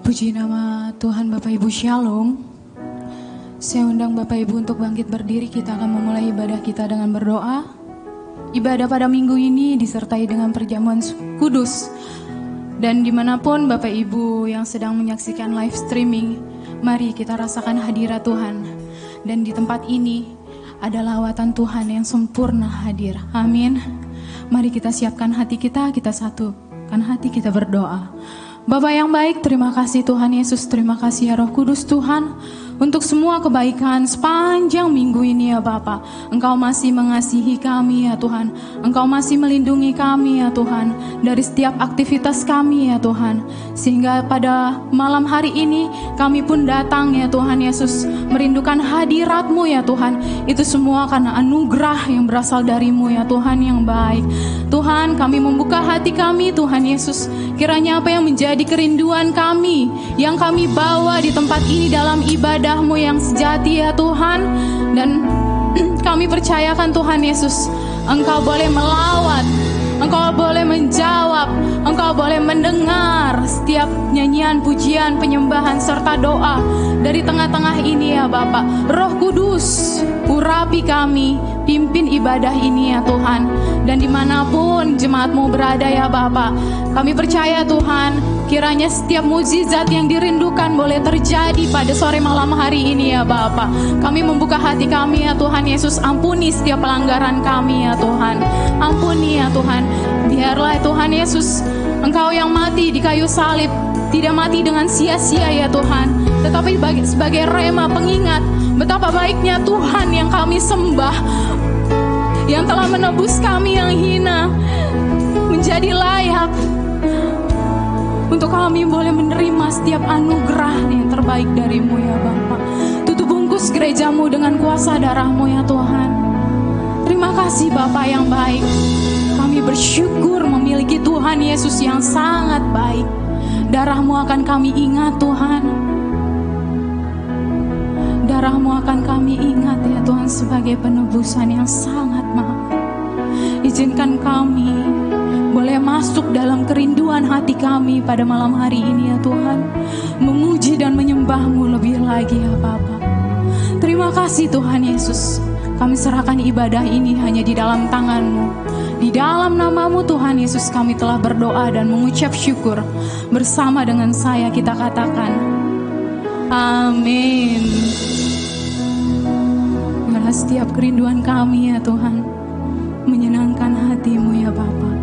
Puji nama Tuhan. Bapak Ibu Shalom. Saya undang Bapak Ibu untuk bangkit berdiri. Kita akan memulai ibadah kita dengan berdoa. Ibadah pada minggu ini disertai dengan perjamuan kudus. Dan dimanapun Bapak Ibu yang sedang menyaksikan live streaming, mari kita rasakan hadirat Tuhan. Dan di tempat ini ada lawatan Tuhan yang sempurna hadir. Amin. Mari kita siapkan hati kita satukan hati kita berdoa. Bapa yang baik, terima kasih Tuhan Yesus, terima kasih ya Roh Kudus Tuhan untuk semua kebaikan sepanjang minggu ini ya Bapa. Engkau masih mengasihi kami ya Tuhan, Engkau masih melindungi kami ya Tuhan dari setiap aktivitas kami ya Tuhan. Sehingga pada malam hari ini kami pun datang ya Tuhan Yesus, merindukan hadirat-Mu ya Tuhan. Itu semua karena anugerah yang berasal dari-Mu ya Tuhan yang baik. Tuhan, kami membuka hati kami Tuhan Yesus. Kiranya apa yang menjadi kerinduan kami, yang kami bawa di tempat ini dalam ibadah-Mu yang sejati ya Tuhan. Dan kami percayakan Tuhan Yesus, Engkau boleh melawat, Engkau boleh menjawab, Engkau boleh mendengar setiap nyanyian, pujian, penyembahan, serta doa dari tengah-tengah ini ya Bapak. Roh Kudus, urapi kami, pimpin ibadah ini ya Tuhan. Dan dimanapun jemaat-Mu berada ya Bapak, kami percaya Tuhan, kiranya setiap mukjizat yang dirindukan boleh terjadi pada sore malam hari ini ya Bapak. Kami membuka hati kami ya Tuhan Yesus, ampuni setiap pelanggaran kami ya Tuhan. Ampuni ya Tuhan. Biarlah Tuhan Yesus, Engkau yang mati di kayu salib tidak mati dengan sia-sia ya Tuhan, tetapi sebagai rema pengingat betapa baiknya Tuhan yang kami sembah, yang telah menebus kami yang hina menjadi layak untuk kami boleh menerima setiap anugerah yang terbaik dari-Mu ya Bapa. Tutup bungkus gereja-Mu dengan kuasa darah-Mu ya Tuhan. Terima kasih Bapa yang baik. Kami bersyukur memiliki Tuhan Yesus yang sangat baik. Darah-Mu akan kami ingat Tuhan. Darah-Mu akan kami ingat ya Tuhan sebagai penebusan yang sangat mahal. Izinkan kami boleh masuk dalam kerinduan hati kami pada malam hari ini ya Tuhan, memuji dan menyembah-Mu lebih lagi ya Bapa. Terima kasih Tuhan Yesus. Kami serahkan ibadah ini hanya di dalam tangan-Mu. Di dalam nama-Mu Tuhan Yesus kami telah berdoa dan mengucap syukur. Bersama dengan saya kita katakan amin. Biarlah setiap kerinduan kami ya Tuhan menyenangkan hati-Mu ya Bapa.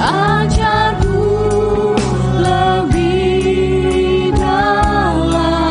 Ajarku lebih dalam.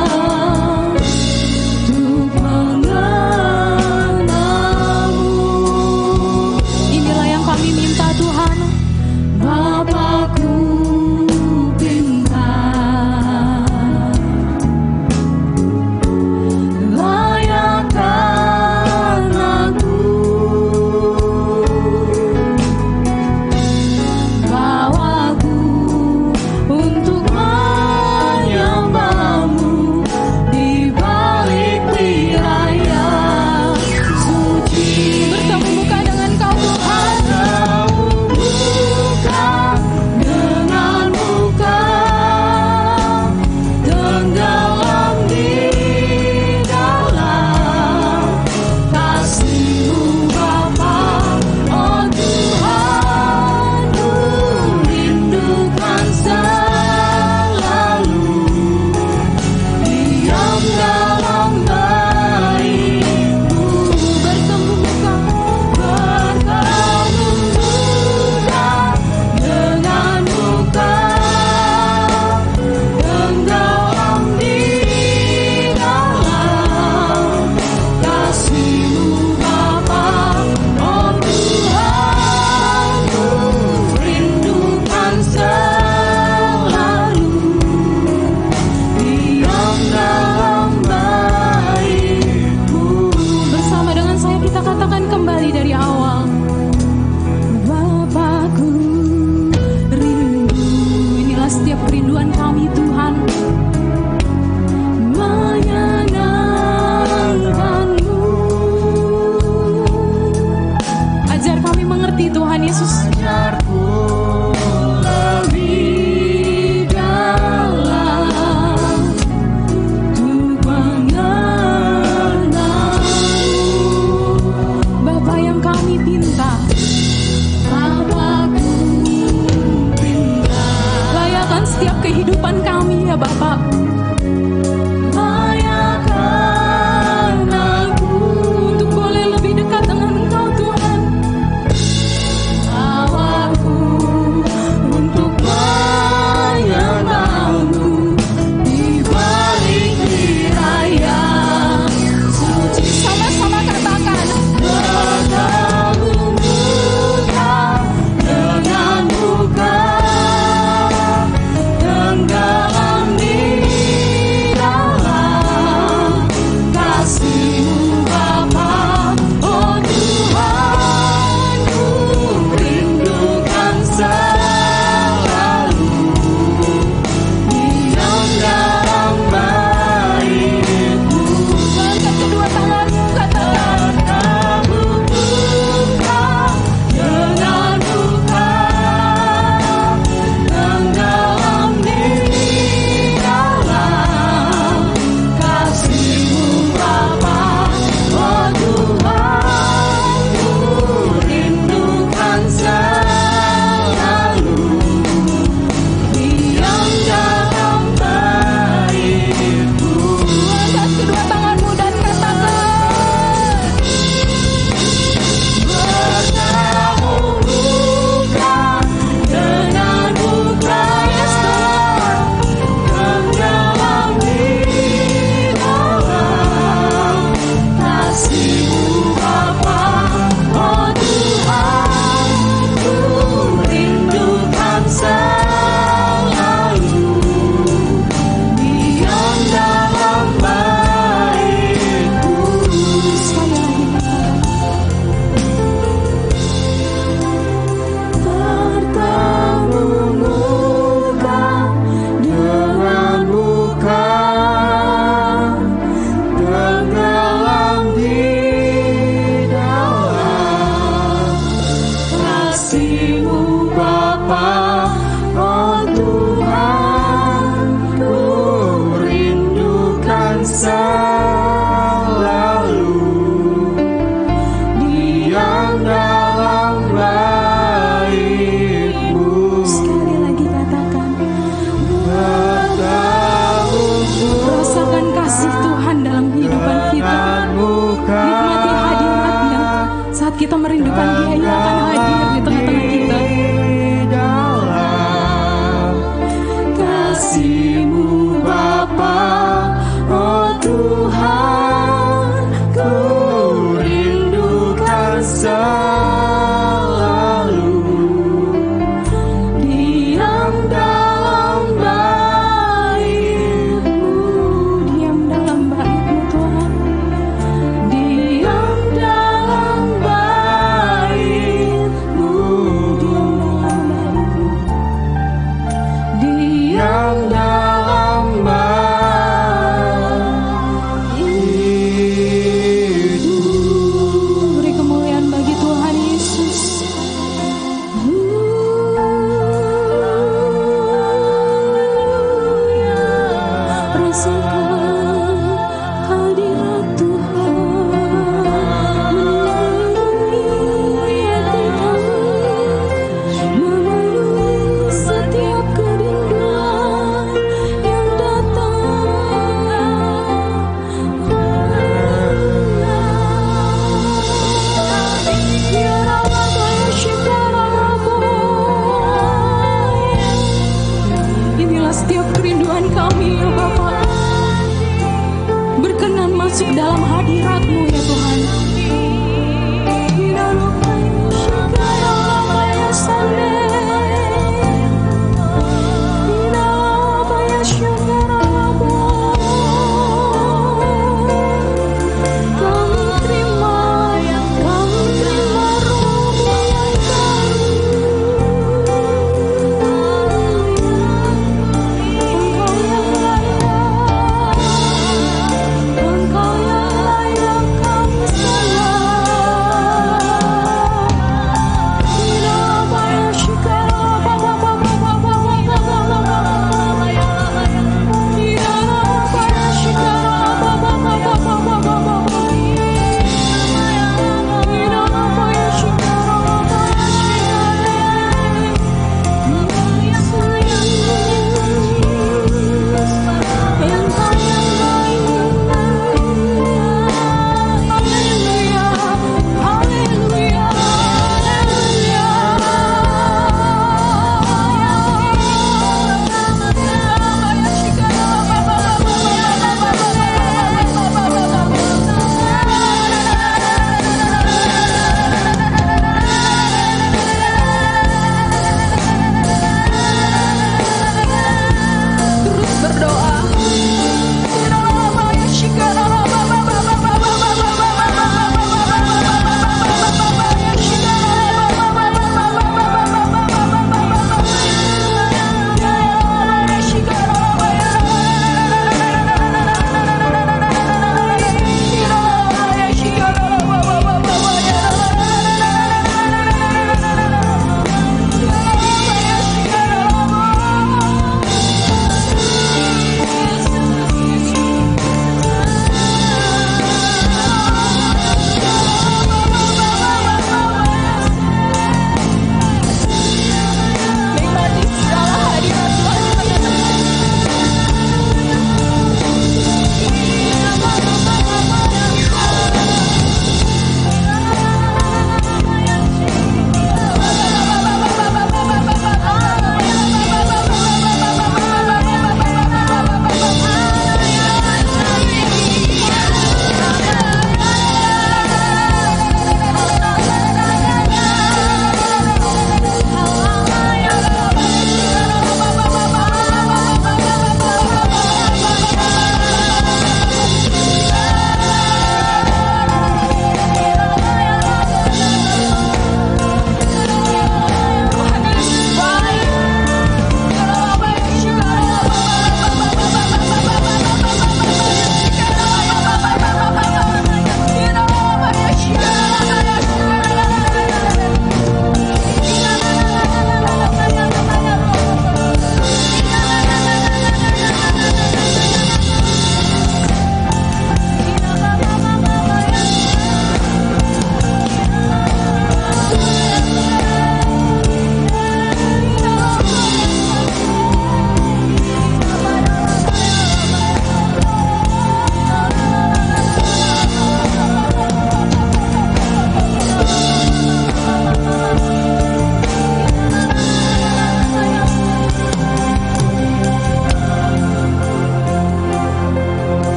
kita merindukan Dia, Ia akan hadir di tengah-tengah kita. Kasih-Mu Bapa, oh Tuhan, ku rindukan selalu diam dalam bait-Mu, Diam dalam bait-Mu Tuhan. diam dalam bait-Mu.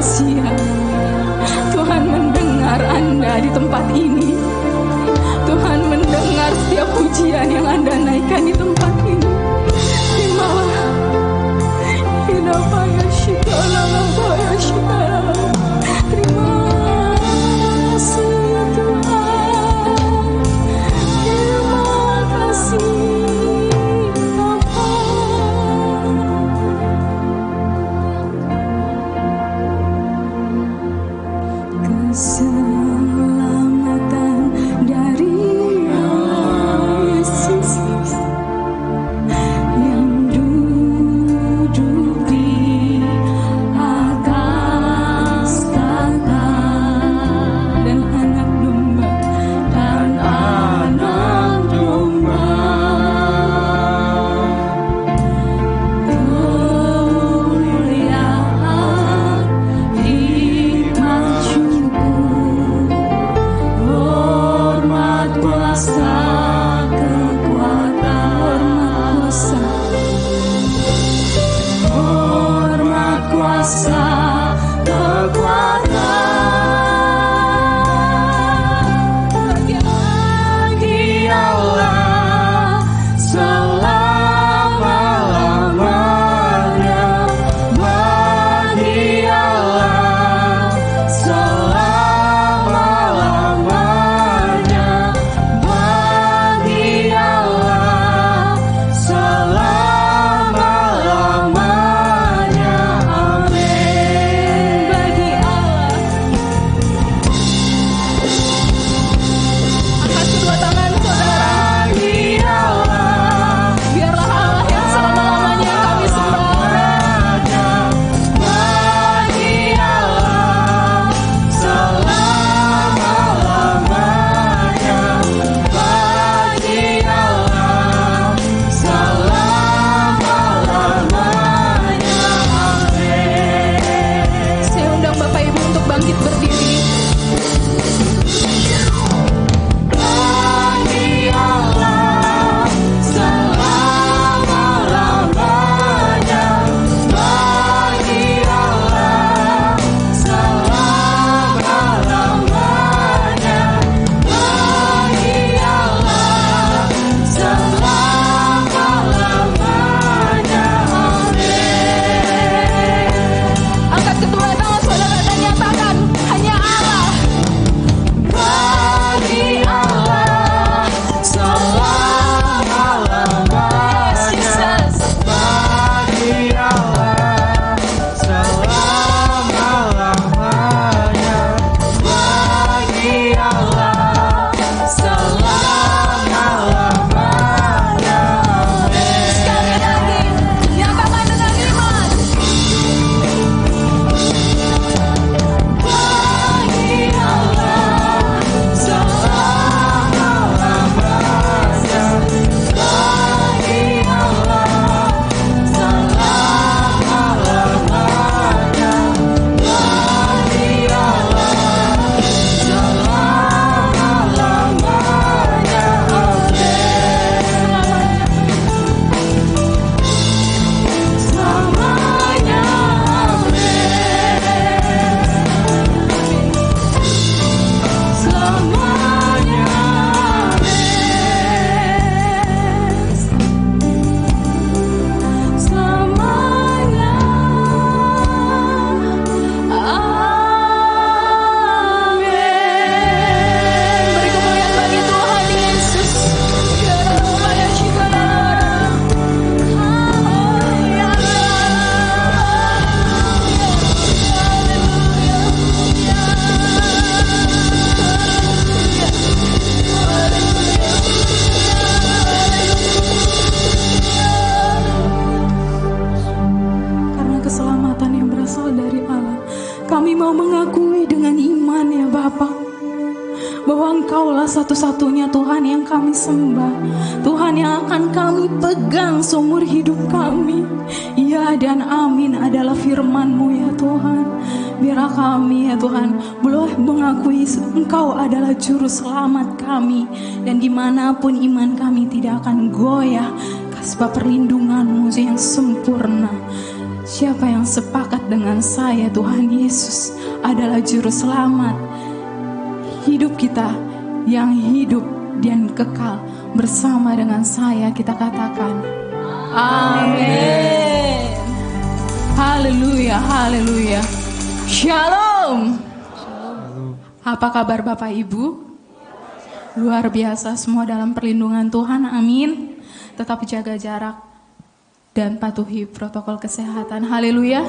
kasih ya. Tuhan mendengar Anda di tempat ini. Tuhan mendengar setiap pujian yang Anda naikkan di tempat ini. Terimalah. Kenapa ya shikala, ya shikala. Terima kasih ya Tuhan. Terima kasih Bapa. Keselamatan dari Yesus yang duduk di atas tahta dan anak domba kemuliaan hikmat syukur hormat kuasa kekuatan hormat kuasa kekuatan bagi Allah selama-lamanya, bagi Allah selama-lamanya, bagi Allah selama-lamanya. Amin. Bagi Allah. Angkat kedua tangan saudara. Bagi Allah. Biarlah Allah yang selama-lamanya kami sembah. Bagi Allah selama-lamanya, bagi Allah selama-lamanya. Amin. Saya undang Bapak Ibu untuk bangkit berdiri. Bagi Allah selama-lamanya, bagi Allah selama-lamanya, bagi Allah selama-lamanya. Amin. Angkat kedua tangan saudara dan nyatakan hanya Allah. Bagi Allah selama-lamanya, bagi Allah selama-lamanya, bagi Allah selama-lamanya. Amin. Sekali lagi, nyatakan dengan iman. Bagi Allah selama-lamanya, bagi Allah selama-lamanya, bagi Allah selama-lamanya. Selamanya. Selamanya. Selamanya. Amin. Beri kemuliaan bagi Tuhan Yesus. Haleluya, syukur. Haleluya. Karena keselamatan yang berasal dari Allah, kami mau mengakui dengan iman ya Bapa, bahwa Engkaulah satu-satunya Tuhan yang kami sembah, Tuhan yang akan kami pegang seumur hidup kami. Ya dan amin adalah firman-Mu ya Tuhan. Biarlah kami ya Tuhan boleh mengakui Engkau adalah juru selamat kami, dan dimanapun iman kami tidak akan goyah sebab perlindungan-Mu yang sempurna. Siapa yang sepakat dengan saya, Tuhan Yesus adalah juru selamat hidup kita, yang hidup dan kekal bersama dengan saya. Kita katakan amin. Haleluya, haleluya. Shalom. Apa kabar Bapak Ibu? Luar biasa, semua dalam perlindungan Tuhan, amin. Tetap jaga jarak dan patuhi protokol kesehatan. Haleluya.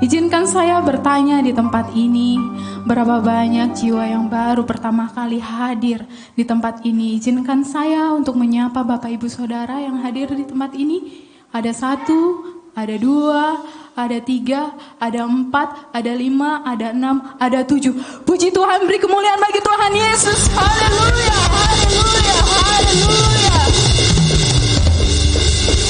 Izinkan saya bertanya di tempat ini, berapa banyak jiwa yang baru pertama kali hadir di tempat ini? Izinkan saya untuk menyapa Bapak Ibu Saudara yang hadir di tempat ini. Ada 1, ada 2, ada 3, ada 4, ada 5, ada 6, ada 7. Puji Tuhan, beri kemuliaan bagi Tuhan Yesus. Haleluya, haleluya, haleluya.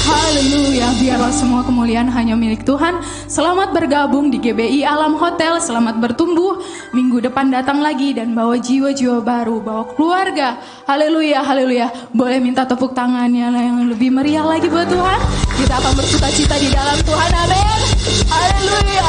Haleluya, biarlah semua kemuliaan hanya milik Tuhan. Selamat bergabung di GBI Alam Hotel, selamat bertumbuh. Minggu depan datang lagi dan bawa jiwa-jiwa baru, bawa keluarga. Haleluya, haleluya. Boleh minta tepuk tangannya yang lebih meriah lagi buat Tuhan. Kita akan bersuka-cita di dalam Tuhan, amin. Haleluya.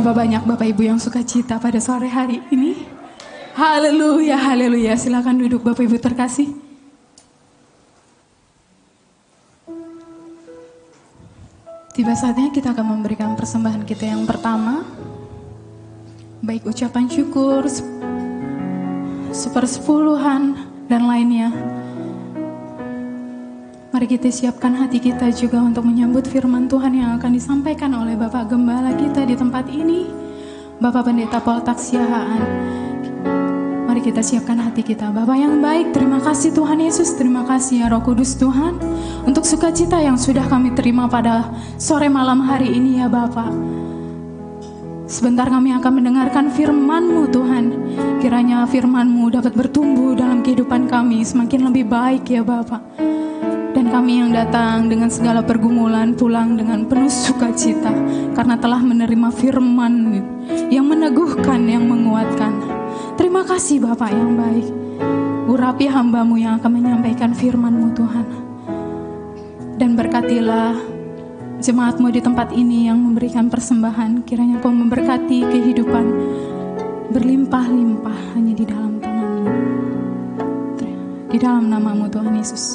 Banyak Bapak Ibu yang sukacita pada sore hari ini. Haleluya, haleluya. Silakan duduk Bapak Ibu terkasih. Tiba saatnya kita akan memberikan persembahan kita yang pertama. Baik ucapan syukur, sepersepuluhan, dan lainnya. Mari kita siapkan hati kita juga untuk menyambut firman Tuhan yang akan disampaikan oleh Bapak Gembala kita di tempat ini, Bapak Pendeta Paul Taksiahaan. Mari kita siapkan hati kita. Bapak yang baik, terima kasih Tuhan Yesus, terima kasih ya Roh Kudus Tuhan, untuk sukacita yang sudah kami terima pada sore malam hari ini ya Bapak. Sebentar kami akan mendengarkan firman-Mu Tuhan. Kiranya firman-Mu dapat bertumbuh dalam kehidupan kami semakin lebih baik ya Bapa. Dan kami yang datang dengan segala pergumulan pulang dengan penuh sukacita karena telah menerima firman yang meneguhkan, yang menguatkan. Terima kasih Bapa yang baik. Urapi hamba-Mu yang akan menyampaikan firman-Mu Tuhan. Dan berkatilah jemaat-Mu di tempat ini yang memberikan persembahan. Kiranya Kau memberkati kehidupan berlimpah-limpah hanya di dalam tangan-Mu. Di dalam nama-Mu Tuhan Yesus.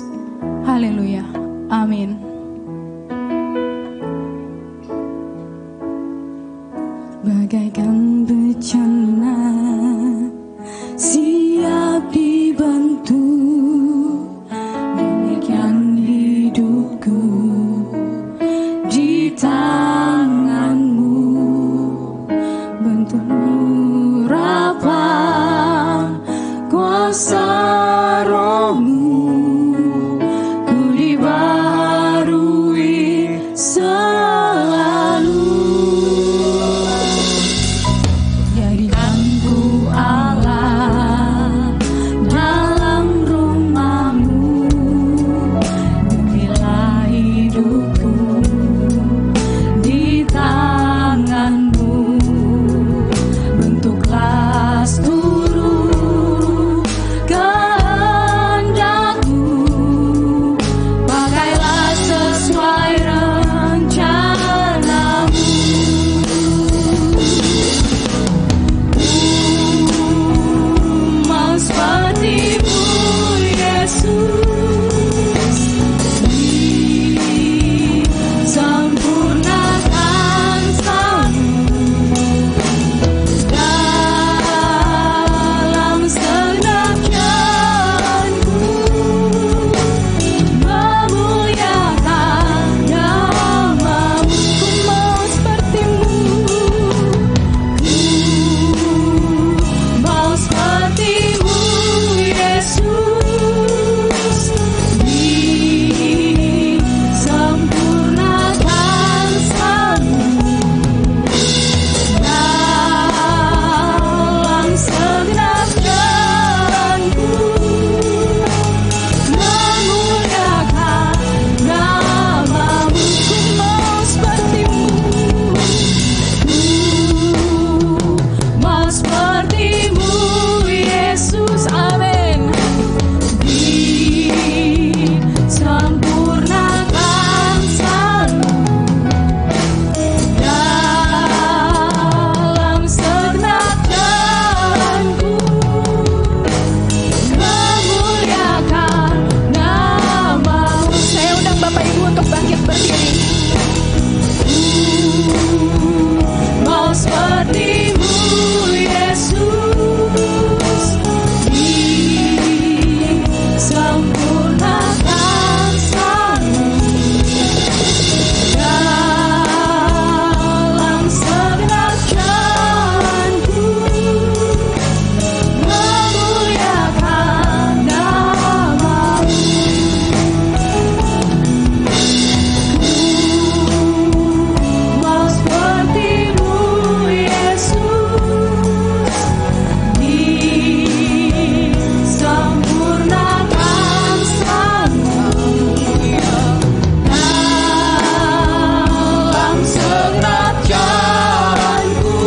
Haleluya. Amin. Bagaikan bencana siap dibantu, demikian hidupku di tangan-Mu. Bentuk urapan kuasa Roh-Mu, ku dibaharui selalu. Jadikanku Allah dalam rumah-Mu, gemilah hidupku di tangan-Mu. Bentuklah seluruh kehendak-Mu, pakailah sesuai rencana-Mu. Mau seperti-Mu Yesus, disempurnakan selalu dalam segenap jalanku, memuliakan nama-Mu. Ku mau seperti-Mu, ku mau seperti-Mu Yesus, disempurnakan selalu dalam segenap jalanku, memuliakan nama-Mu. Ku mau seperti-Mu, ku mau seperti-Mu Yesus. Amin. Disempurnakan selalu dalam segenap jalanku, memuliakan nama-Mu. Saya undang Bapak Ibu untuk bangkit berdiri. Mau seperti-Mu Yesus, disempurnakan selalu dalam segenap jalanku, memuliakan nama-Mu. Mau seperti-Mu Yesus, disempurnakan selalu dalam segenap jalanku,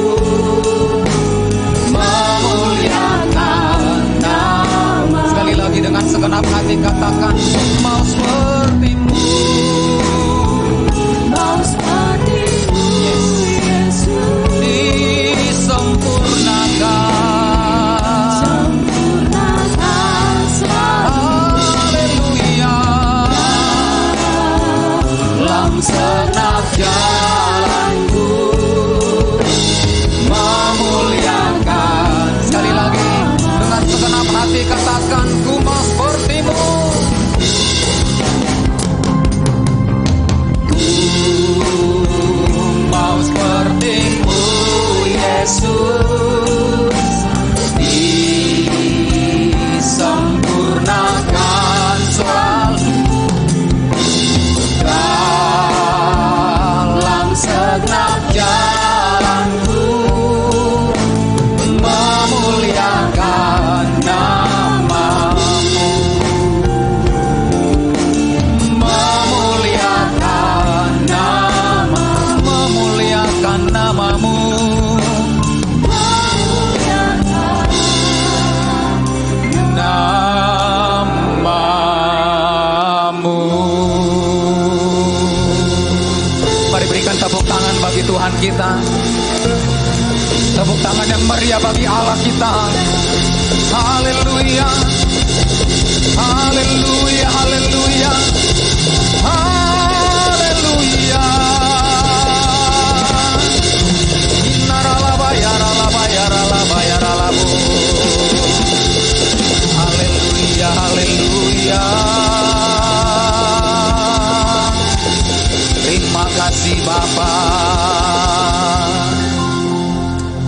memuliakan nama. Sekali lagi dengan segenap hati katakan, mau seperti-Mu. Mau seperti-Mu Yesus, Disempurnakan. sempurnakan selalu Haleluya. dalam Segenap jalanku memuliakan. Sekali lagi dengan segenap hati katakan, ku mau seperti-Mu. Mau seperti-Mu Yesus, disempurnakan selalu dalam kita. Tepuk tangan yang meriah bagi Allah kita. Haleluya. Haleluya, haleluya. Haleluya. Haleluya, haleluya. Terima kasih Bapa.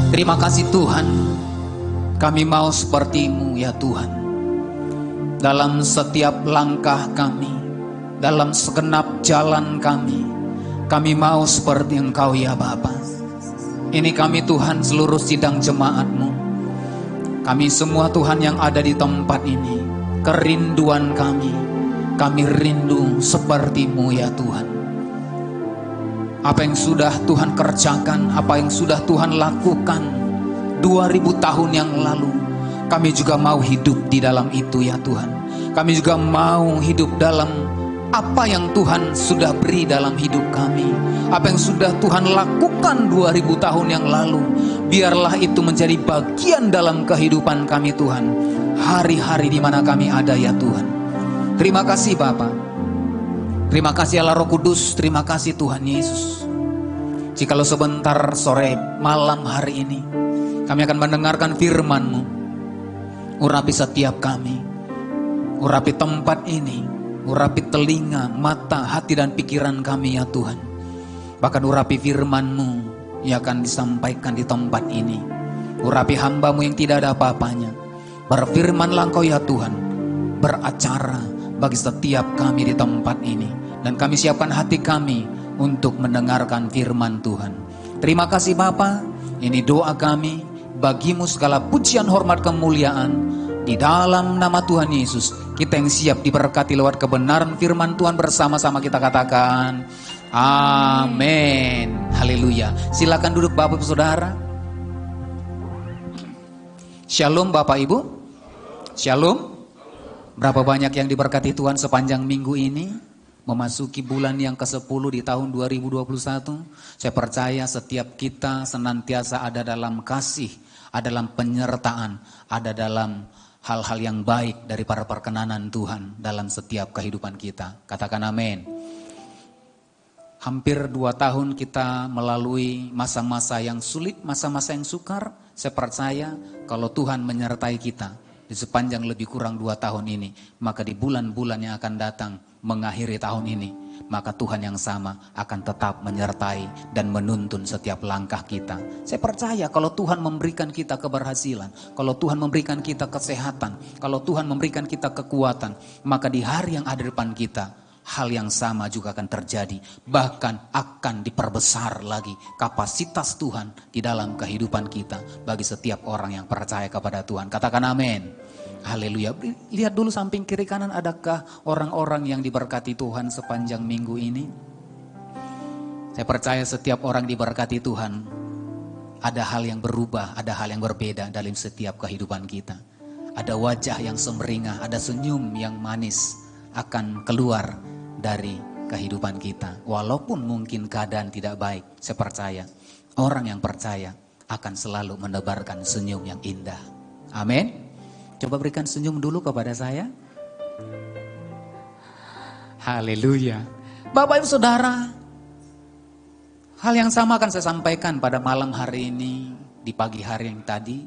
Terima kasih Tuhan. Kami mau seperti-Mu ya Tuhan. Dalam setiap langkah kami, dalam segenap jalan kami mau seperti Engkau ya Bapa. Ini kami Tuhan, seluruh sidang jemaat-Mu. Kami semua Tuhan yang ada di tempat ini, kerinduan kami rindu seperti-Mu ya Tuhan. Apa yang sudah Tuhan kerjakan, apa yang sudah Tuhan lakukan 2000 tahun yang lalu, kami juga mau hidup di dalam itu ya Tuhan. Kami juga mau hidup dalam apa yang Tuhan sudah beri dalam hidup kami. Apa yang sudah Tuhan lakukan 2000 tahun yang lalu, biarlah itu menjadi bagian dalam kehidupan kami Tuhan. Hari-hari di mana kami ada ya Tuhan. Terima kasih Bapa. Terima kasih Allah Roh Kudus. Terima kasih Tuhan Yesus. Jikalau sebentar sore malam hari ini kami akan mendengarkan firman-Mu, urapi setiap kami, urapi tempat ini, urapi telinga, mata, hati dan pikiran kami ya Tuhan. Bahkan urapi firman-Mu yang akan disampaikan di tempat ini. Urapi hamba-Mu yang tidak ada apa-apanya. Berfirmanlah Engkau ya Tuhan, beracara bagi setiap kami di tempat ini. Dan kami siapkan hati kami untuk mendengarkan firman Tuhan. Terima kasih Bapa. Ini doa kami. Bagi-Mu segala pujian, hormat, kemuliaan. Di dalam nama Tuhan Yesus, kita yang siap diberkati lewat kebenaran firman Tuhan, bersama-sama kita katakan amin. Haleluya. Silakan duduk Bapak Ibu Saudara. Shalom Bapak Ibu. Shalom. Berapa banyak yang diberkati Tuhan sepanjang minggu ini, memasuki bulan yang ke-10 di tahun 2021. Saya percaya setiap kita senantiasa ada dalam kasih, ada dalam penyertaan, ada dalam hal-hal yang baik dari para perkenanan Tuhan dalam setiap kehidupan kita. Katakan amin. Hampir 2 tahun kita melalui masa-masa yang sulit, masa-masa yang sukar. Saya percaya kalau Tuhan menyertai kita di sepanjang lebih kurang 2 tahun ini, maka di bulan-bulan yang akan datang mengakhiri tahun ini, maka Tuhan yang sama akan tetap menyertai dan menuntun setiap langkah kita. Saya percaya kalau Tuhan memberikan kita keberhasilan, kalau Tuhan memberikan kita kesehatan, kalau Tuhan memberikan kita kekuatan, maka di hari yang ada di depan kita, hal yang sama juga akan terjadi. Bahkan akan diperbesar lagi kapasitas Tuhan di dalam kehidupan kita bagi setiap orang yang percaya kepada Tuhan. Katakan amin. Haleluya. Lihat dulu samping kiri kanan, adakah orang-orang yang diberkati Tuhan sepanjang minggu ini? Saya percaya setiap orang diberkati Tuhan. Ada hal yang berubah, ada hal yang berbeda dalam setiap kehidupan kita. Ada wajah yang semeringah, ada senyum yang manis akan keluar dari kehidupan kita. Walaupun mungkin keadaan tidak baik, saya percaya orang yang percaya akan selalu menebarkan senyum yang indah. Amin. Coba berikan senyum dulu kepada saya. Haleluya. Bapak Ibu Saudara, hal yang sama akan saya sampaikan pada malam hari ini, di pagi hari yang tadi.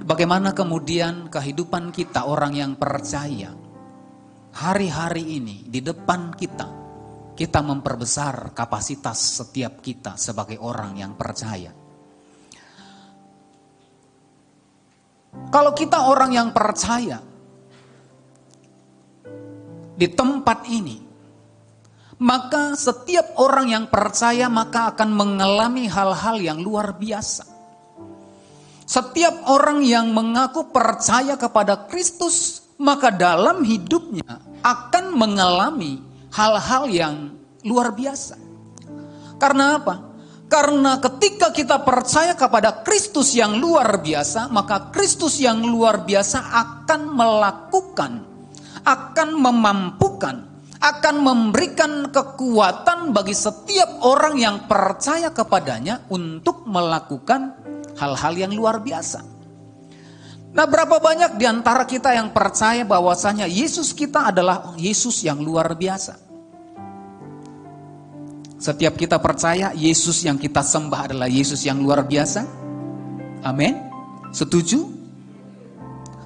Bagaimana kemudian kehidupan kita orang yang percaya, hari-hari ini di depan kita memperbesar kapasitas setiap kita sebagai orang yang percaya. Kalau kita orang yang percaya di tempat ini, maka setiap orang yang percaya maka akan mengalami hal-hal yang luar biasa. Setiap orang yang mengaku percaya kepada Kristus, maka dalam hidupnya akan mengalami hal-hal yang luar biasa. Karena apa? Karena ketika kita percaya kepada Kristus yang luar biasa, maka Kristus yang luar biasa akan melakukan, akan memampukan, akan memberikan kekuatan bagi setiap orang yang percaya kepadanya untuk melakukan hal-hal yang luar biasa. Nah, berapa banyak di antara kita yang percaya bahwasanya Yesus kita adalah Yesus yang luar biasa? Setiap kita percaya Yesus yang kita sembah adalah Yesus yang luar biasa? Amin. Setuju?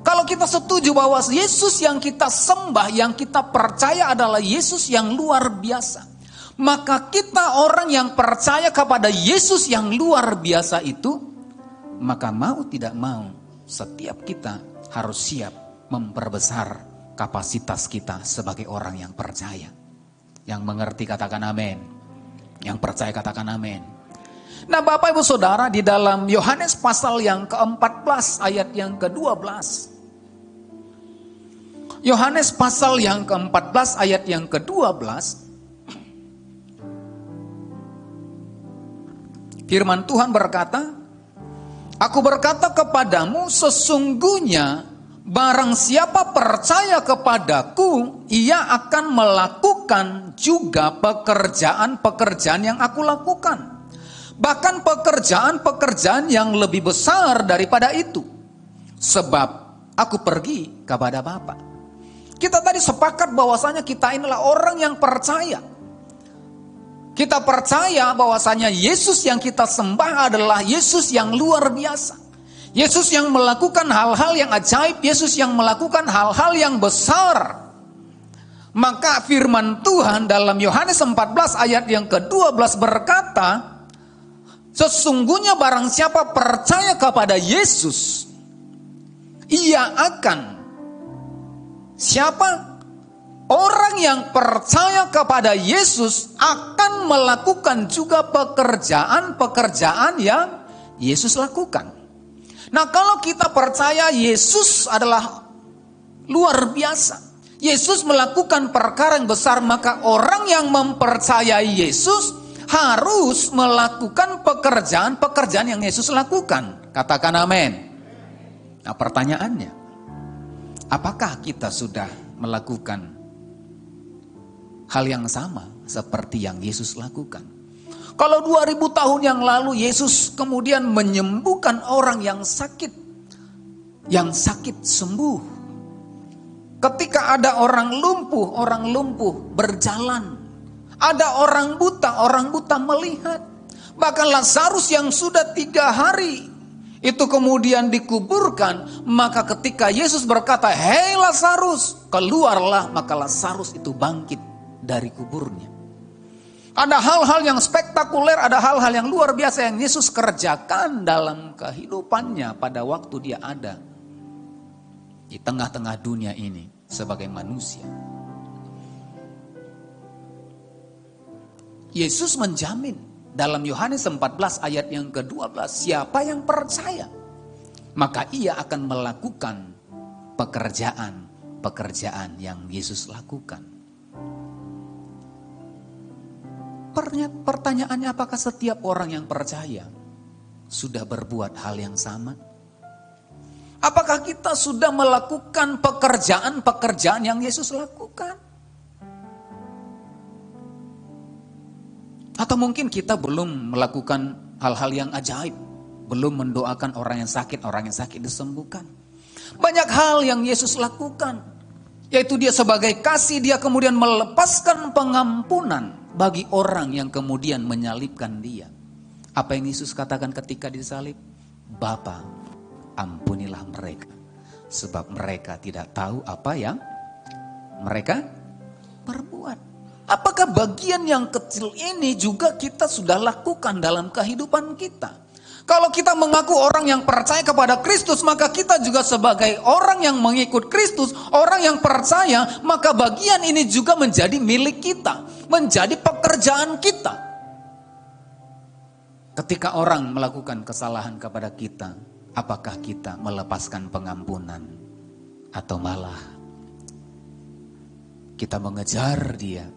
Kalau kita setuju bahwa Yesus yang kita sembah, yang kita percaya adalah Yesus yang luar biasa, maka kita orang yang percaya kepada Yesus yang luar biasa itu, maka mau tidak mau setiap kita harus siap memperbesar kapasitas kita sebagai orang yang percaya. Yang mengerti katakan amin. Yang percaya katakan amin. Nah, Bapak Ibu Saudara, di dalam Yohanes pasal yang ke-14 ayat yang ke-12. Yohanes pasal yang ke-14 ayat yang ke-12. Firman Tuhan berkata, "Aku berkata kepadamu, sesungguhnya barang siapa percaya kepadaku, ia akan melakukan juga pekerjaan-pekerjaan yang aku lakukan. Bahkan pekerjaan-pekerjaan yang lebih besar daripada itu. Sebab aku pergi kepada Bapa." Kita tadi sepakat bahwasanya kita inilah orang yang percaya. Kita percaya bahwasanya Yesus yang kita sembah adalah Yesus yang luar biasa. Yesus yang melakukan hal-hal yang ajaib, Yesus yang melakukan hal-hal yang besar. Maka firman Tuhan dalam Yohanes 14 ayat yang ke-12 berkata, sesungguhnya barang siapa percaya kepada Yesus, ia akan, siapa? Orang yang percaya kepada Yesus akan melakukan juga pekerjaan-pekerjaan yang Yesus lakukan. Nah, kalau kita percaya Yesus adalah luar biasa, Yesus melakukan perkara yang besar, maka orang yang mempercayai Yesus harus melakukan pekerjaan-pekerjaan yang Yesus lakukan. Katakan amin. Nah, pertanyaannya, apakah kita sudah melakukan hal yang sama seperti yang Yesus lakukan? Kalau 2000 tahun yang lalu Yesus kemudian menyembuhkan orang yang sakit sembuh. Ketika ada orang lumpuh berjalan. Ada orang buta melihat. Bahkan Lazarus yang sudah 3 hari itu kemudian dikuburkan. Maka ketika Yesus berkata, "Hei Lazarus, keluarlah," maka Lazarus itu bangkit dari kuburnya. Ada hal-hal yang spektakuler, ada hal-hal yang luar biasa yang Yesus kerjakan dalam kehidupannya pada waktu dia ada di tengah-tengah dunia ini sebagai manusia. Yesus menjamin dalam Yohanes 14 ayat yang ke-12, siapa yang percaya, maka ia akan melakukan pekerjaan yang Yesus lakukan. Pertanyaannya, apakah setiap orang yang percaya sudah berbuat hal yang sama? Apakah kita sudah melakukan pekerjaan yang Yesus lakukan? Atau mungkin kita belum melakukan hal-hal yang ajaib, belum mendoakan orang yang sakit disembuhkan. Banyak hal yang Yesus lakukan, yaitu dia sebagai kasih, dia kemudian melepaskan pengampunan bagi orang yang kemudian menyalibkan dia. Apa yang Yesus katakan ketika disalib? Bapa, ampunilah mereka, sebab mereka tidak tahu apa yang mereka perbuat. Apakah bagian yang kecil ini juga kita sudah lakukan dalam kehidupan kita? Kalau kita mengaku orang yang percaya kepada Kristus, maka kita juga sebagai orang yang mengikut Kristus, orang yang percaya, maka bagian ini juga menjadi milik kita, menjadi pekerjaan kita. Ketika orang melakukan kesalahan kepada kita, apakah kita melepaskan pengampunan atau malah kita mengejar dia,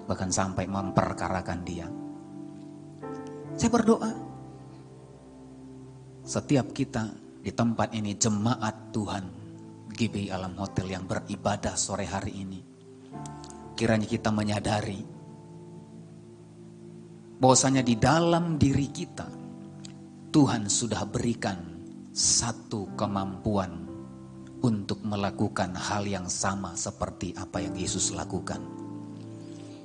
bahkan sampai memperkarakan dia? Saya berdoa, setiap kita di tempat ini, jemaat Tuhan GBI Alam Hotel yang beribadah sore hari ini, kiranya kita menyadari bahwasanya di dalam diri kita Tuhan sudah berikan satu kemampuan untuk melakukan hal yang sama seperti apa yang Yesus lakukan.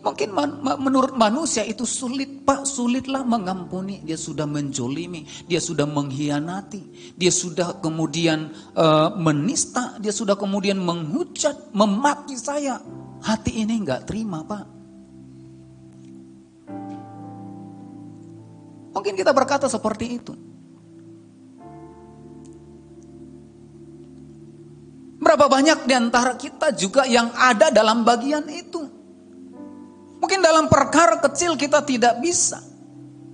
Mungkin menurut manusia itu sulit, Pak, sulitlah mengampuni. Dia sudah menjolimi, dia sudah mengkhianati, dia sudah kemudian menista, dia sudah kemudian menghujat, memaki saya. Hati ini enggak terima, Pak. Mungkin kita berkata seperti itu. Berapa banyak di antara kita juga yang ada dalam bagian itu. Mungkin dalam perkara kecil kita tidak bisa.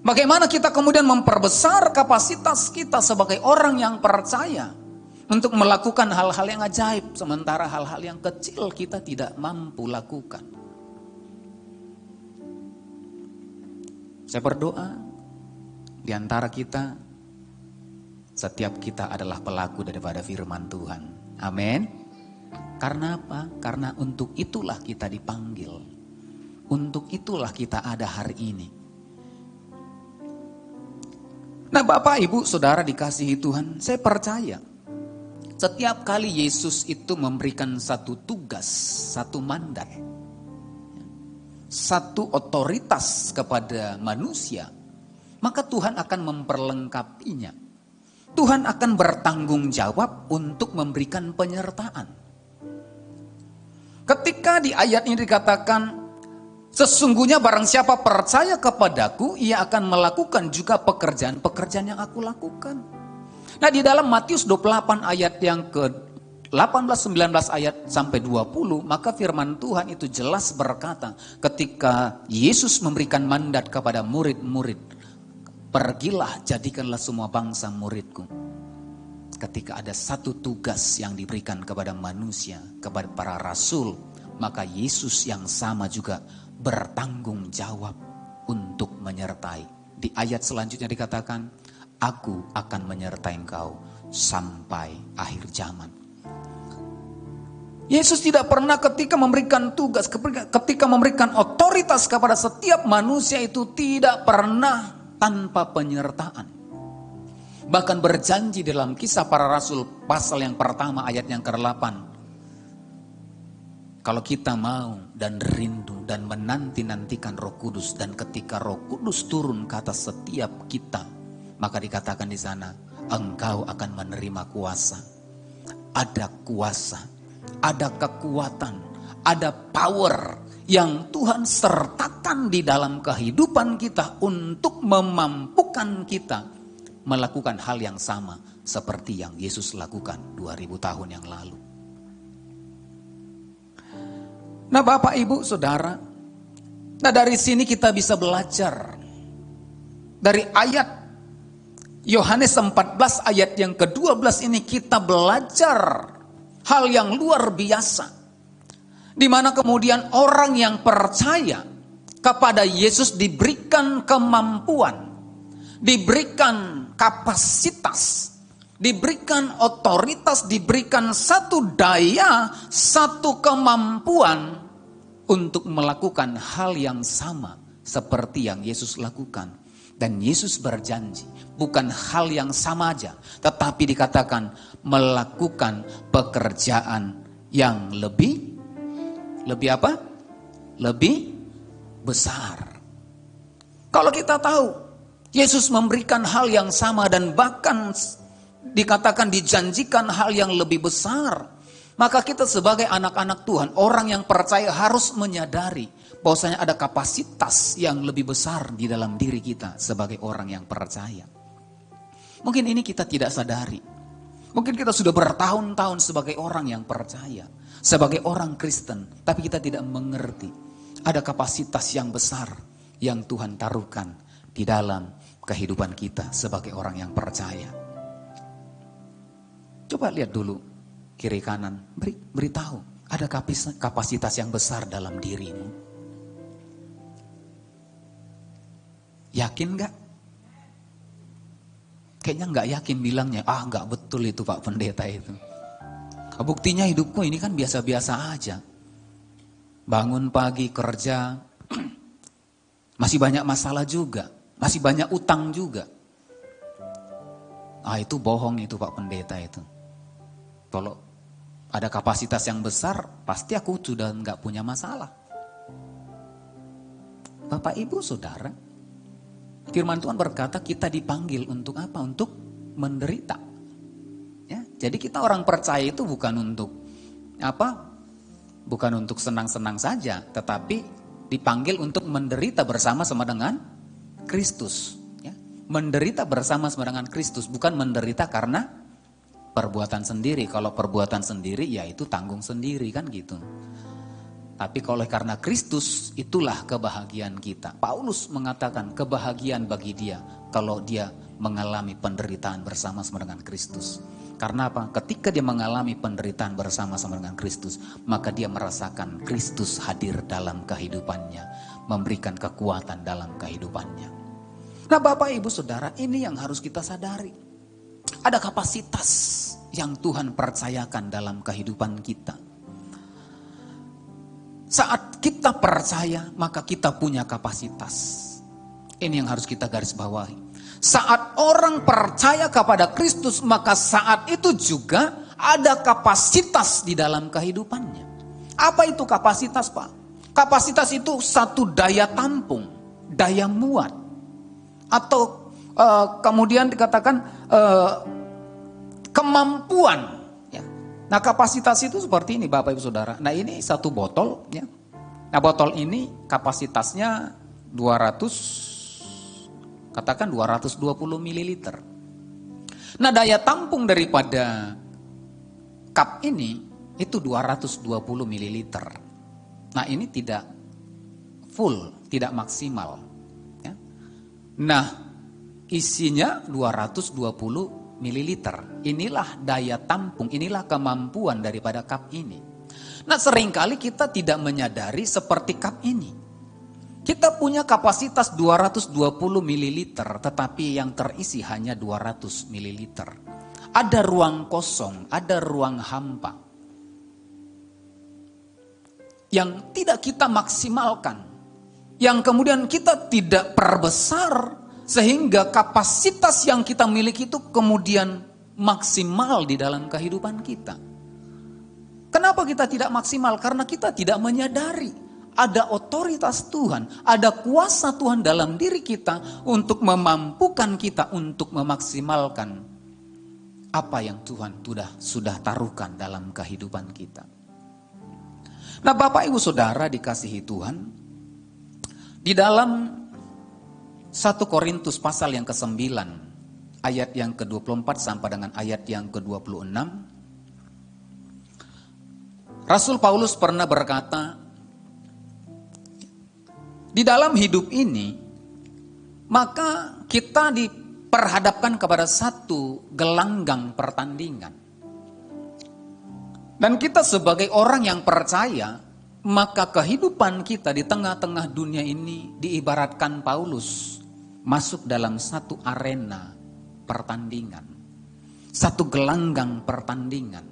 Bagaimana kita kemudian memperbesar kapasitas kita sebagai orang yang percaya untuk melakukan hal-hal yang ajaib, sementara hal-hal yang kecil kita tidak mampu lakukan. Saya berdoa di antara kita, setiap kita adalah pelaku daripada firman Tuhan. Amin. Karena apa? Karena untuk itulah kita dipanggil. Untuk itulah kita ada hari ini. Nah, Bapak, Ibu, Saudara dikasihi Tuhan, saya percaya setiap kali Yesus itu memberikan satu tugas, satu mandat, satu otoritas kepada manusia, maka Tuhan akan memperlengkapinya. Tuhan akan bertanggung jawab untuk memberikan penyertaan. Ketika di ayat ini dikatakan, sesungguhnya barang siapa percaya kepadaku, ia akan melakukan juga pekerjaan-pekerjaan yang aku lakukan. Nah, di dalam Matius 28 ayat yang ke-18, 19 ayat sampai 20, maka firman Tuhan itu jelas berkata, ketika Yesus memberikan mandat kepada murid-murid, pergilah, jadikanlah semua bangsa muridku. Ketika ada satu tugas yang diberikan kepada manusia, kepada para rasul, maka Yesus yang sama juga bertanggung jawab untuk menyertai. Di ayat selanjutnya dikatakan, aku akan menyertai engkau sampai akhir zaman. Yesus tidak pernah ketika memberikan tugas, ketika memberikan otoritas kepada setiap manusia itu tidak pernah tanpa penyertaan. Bahkan berjanji dalam Kisah Para Rasul pasal yang pertama ayat yang ke-8. Kalau kita mau dan rindu dan menanti-nantikan Roh Kudus, dan ketika Roh Kudus turun ke atas setiap kita, maka dikatakan di sana, engkau akan menerima kuasa. Ada kuasa, ada kekuatan, ada power yang Tuhan sertakan di dalam kehidupan kita untuk memampukan kita melakukan hal yang sama seperti yang Yesus lakukan 2000 tahun yang lalu. Nah, Bapak, Ibu, Saudara, nah dari sini kita bisa belajar dari ayat Yohanes 14 ayat yang ke-12 ini, kita belajar hal yang luar biasa, di mana kemudian orang yang percaya kepada Yesus diberikan kemampuan, diberikan kapasitas, diberikan otoritas, diberikan satu daya, satu kemampuan untuk melakukan hal yang sama seperti yang Yesus lakukan. Dan Yesus berjanji bukan hal yang sama aja, tetapi dikatakan melakukan pekerjaan yang lebih apa? Lebih besar. Kalau kita tahu Yesus memberikan hal yang sama dan bahkan dikatakan dijanjikan hal yang lebih besar, maka kita sebagai anak-anak Tuhan, orang yang percaya harus menyadari bahwasanya ada kapasitas yang lebih besar di dalam diri kita sebagai orang yang percaya. Mungkin ini kita tidak sadari. Mungkin kita sudah bertahun-tahun sebagai orang yang percaya, sebagai orang Kristen, tapi kita tidak mengerti ada kapasitas yang besar yang Tuhan taruhkan di dalam kehidupan kita sebagai orang yang percaya. Coba lihat dulu kiri kanan, beritahu ada kapasitas yang besar dalam dirimu. Yakin gak? Kayaknya gak yakin bilangnya, gak betul itu Pak Pendeta itu. Buktinya hidupku ini kan biasa-biasa aja. bangun pagi kerja, masih banyak masalah juga, masih banyak utang juga. Itu bohong itu Pak Pendeta itu. Kalau ada kapasitas yang besar, pasti aku sudah nggak punya masalah. Bapak Ibu Saudara, firman Tuhan berkata kita dipanggil untuk apa? Untuk menderita. Ya, jadi kita orang percaya itu bukan untuk apa? Bukan untuk senang-senang saja, tetapi dipanggil untuk menderita bersama-sama dengan Kristus. Ya, menderita bersama-sama dengan Kristus, bukan menderita karena perbuatan sendiri. Kalau perbuatan sendiri ya itu tanggung sendiri kan gitu. Tapi kalau karena Kristus, itulah kebahagiaan kita. Paulus mengatakan kebahagiaan bagi dia kalau dia mengalami penderitaan bersama-sama dengan Kristus. Karena apa? Ketika dia mengalami penderitaan bersama-sama dengan Kristus, maka dia merasakan Kristus hadir dalam kehidupannya, memberikan kekuatan dalam kehidupannya. Nah Bapak Ibu Saudara, ini yang harus kita sadari. Ada kapasitas yang Tuhan percayakan dalam kehidupan kita. Saat kita percaya, maka kita punya kapasitas. Ini yang harus kita garis bawahi. Saat orang percaya kepada Kristus, maka saat itu juga ada kapasitas di dalam kehidupannya. Apa itu kapasitas, Pak? Kapasitas itu satu daya tampung, daya muat. Atau kemudian dikatakan kemampuan. Nah kapasitas itu seperti ini Bapak Ibu Saudara. Nah ini satu botol ya. Nah botol ini kapasitasnya 220 ml. Nah daya tampung daripada cup ini itu 220 ml. Nah ini tidak full, tidak maksimal. Ya. Nah isinya 220 mililiter. Inilah daya tampung, inilah kemampuan daripada cup ini. Nah seringkali kita tidak menyadari seperti cup ini. Kita punya kapasitas 220 mililiter, tetapi yang terisi hanya 200 mililiter. Ada ruang kosong, ada ruang hampa. Yang tidak kita maksimalkan. Yang kemudian kita tidak perbesar, sehingga kapasitas yang kita miliki itu kemudian maksimal di dalam kehidupan kita. Kenapa kita tidak maksimal? Karena kita tidak menyadari ada otoritas Tuhan, ada kuasa Tuhan dalam diri kita untuk memampukan kita untuk memaksimalkan apa yang Tuhan sudah taruhkan dalam kehidupan kita. Nah Bapak Ibu Saudara dikasihi Tuhan, di dalam 1 Korintus pasal yang ke-9 ayat yang ke-24 sampai dengan ayat yang ke-26, Rasul Paulus pernah berkata, di dalam hidup ini maka kita diperhadapkan kepada satu gelanggang pertandingan. Dan kita sebagai orang yang percaya, maka kehidupan kita di tengah-tengah dunia ini diibaratkan Paulus masuk dalam satu arena pertandingan. Satu gelanggang pertandingan.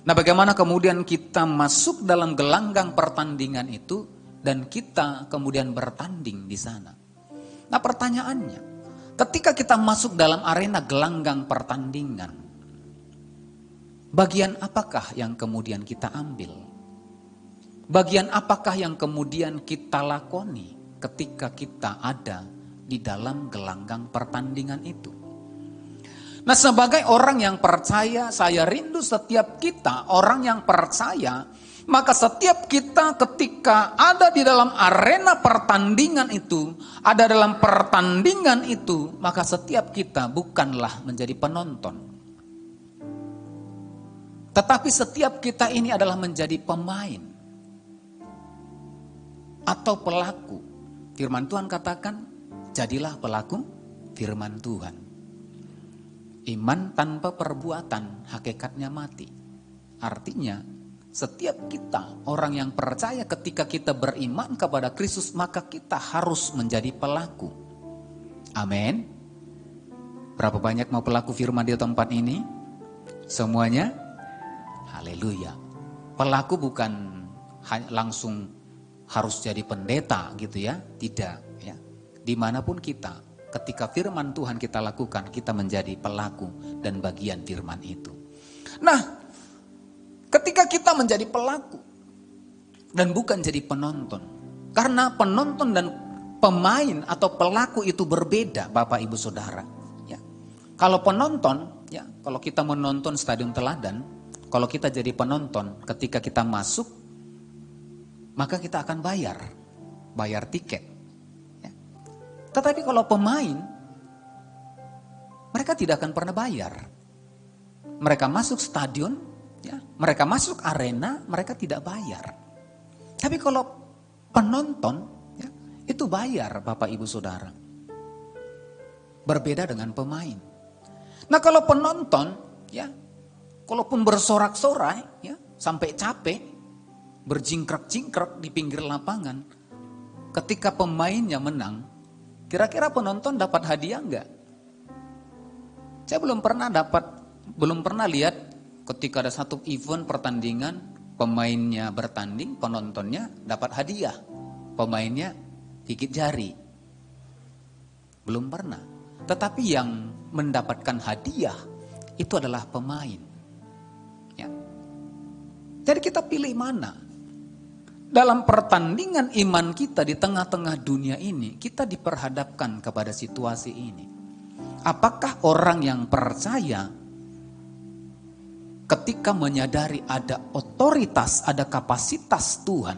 Nah bagaimana kemudian kita masuk dalam gelanggang pertandingan itu dan kita kemudian bertanding di sana. Nah pertanyaannya, ketika kita masuk dalam arena gelanggang pertandingan, bagian apakah yang kemudian kita ambil? Bagian apakah yang kemudian kita lakoni ketika kita ada di dalam gelanggang pertandingan itu? Nah sebagai orang yang percaya, saya rindu setiap kita orang yang percaya, maka setiap kita ketika ada di dalam arena pertandingan itu, ada dalam pertandingan itu, maka setiap kita bukanlah menjadi penonton. Tetapi setiap kita ini adalah menjadi pemain atau pelaku. Firman Tuhan katakan, jadilah pelaku firman Tuhan. Iman tanpa perbuatan hakikatnya mati. Artinya setiap kita orang yang percaya ketika kita beriman kepada Kristus, maka kita harus menjadi pelaku. Amin. Berapa banyak mau pelaku firman di tempat ini? Semuanya? Haleluya. Pelaku bukan langsung harus jadi pendeta gitu ya. Tidak ya. Dimanapun kita, ketika firman Tuhan kita lakukan, kita menjadi pelaku dan bagian firman itu. Nah, ketika kita menjadi pelaku dan bukan jadi penonton. Karena penonton dan pemain atau pelaku itu berbeda, Bapak Ibu Saudara. Ya. Kalau penonton, ya, kalau kita menonton Stadion Teladan, kalau kita jadi penonton, ketika kita masuk, maka kita akan bayar tiket. Ya. Tetapi kalau pemain, mereka tidak akan pernah bayar. Mereka masuk stadion, ya, mereka masuk arena, mereka tidak bayar. Tapi kalau penonton, ya, itu bayar, Bapak Ibu Saudara. Berbeda dengan pemain. Nah, kalau penonton, ya, kalaupun bersorak-sorai, ya, sampai capek, berjingkrak-jingkrak di pinggir lapangan, ketika pemainnya menang, kira-kira penonton dapat hadiah enggak? Saya belum pernah lihat ketika ada satu event pertandingan, pemainnya bertanding, penontonnya dapat hadiah. Pemainnya gigit jari. Belum pernah. Tetapi yang mendapatkan hadiah itu adalah pemain. Ya. Jadi kita pilih mana? Dalam pertandingan iman kita di tengah-tengah dunia ini, kita diperhadapkan kepada situasi ini. Apakah orang yang percaya ketika menyadari ada otoritas, ada kapasitas Tuhan,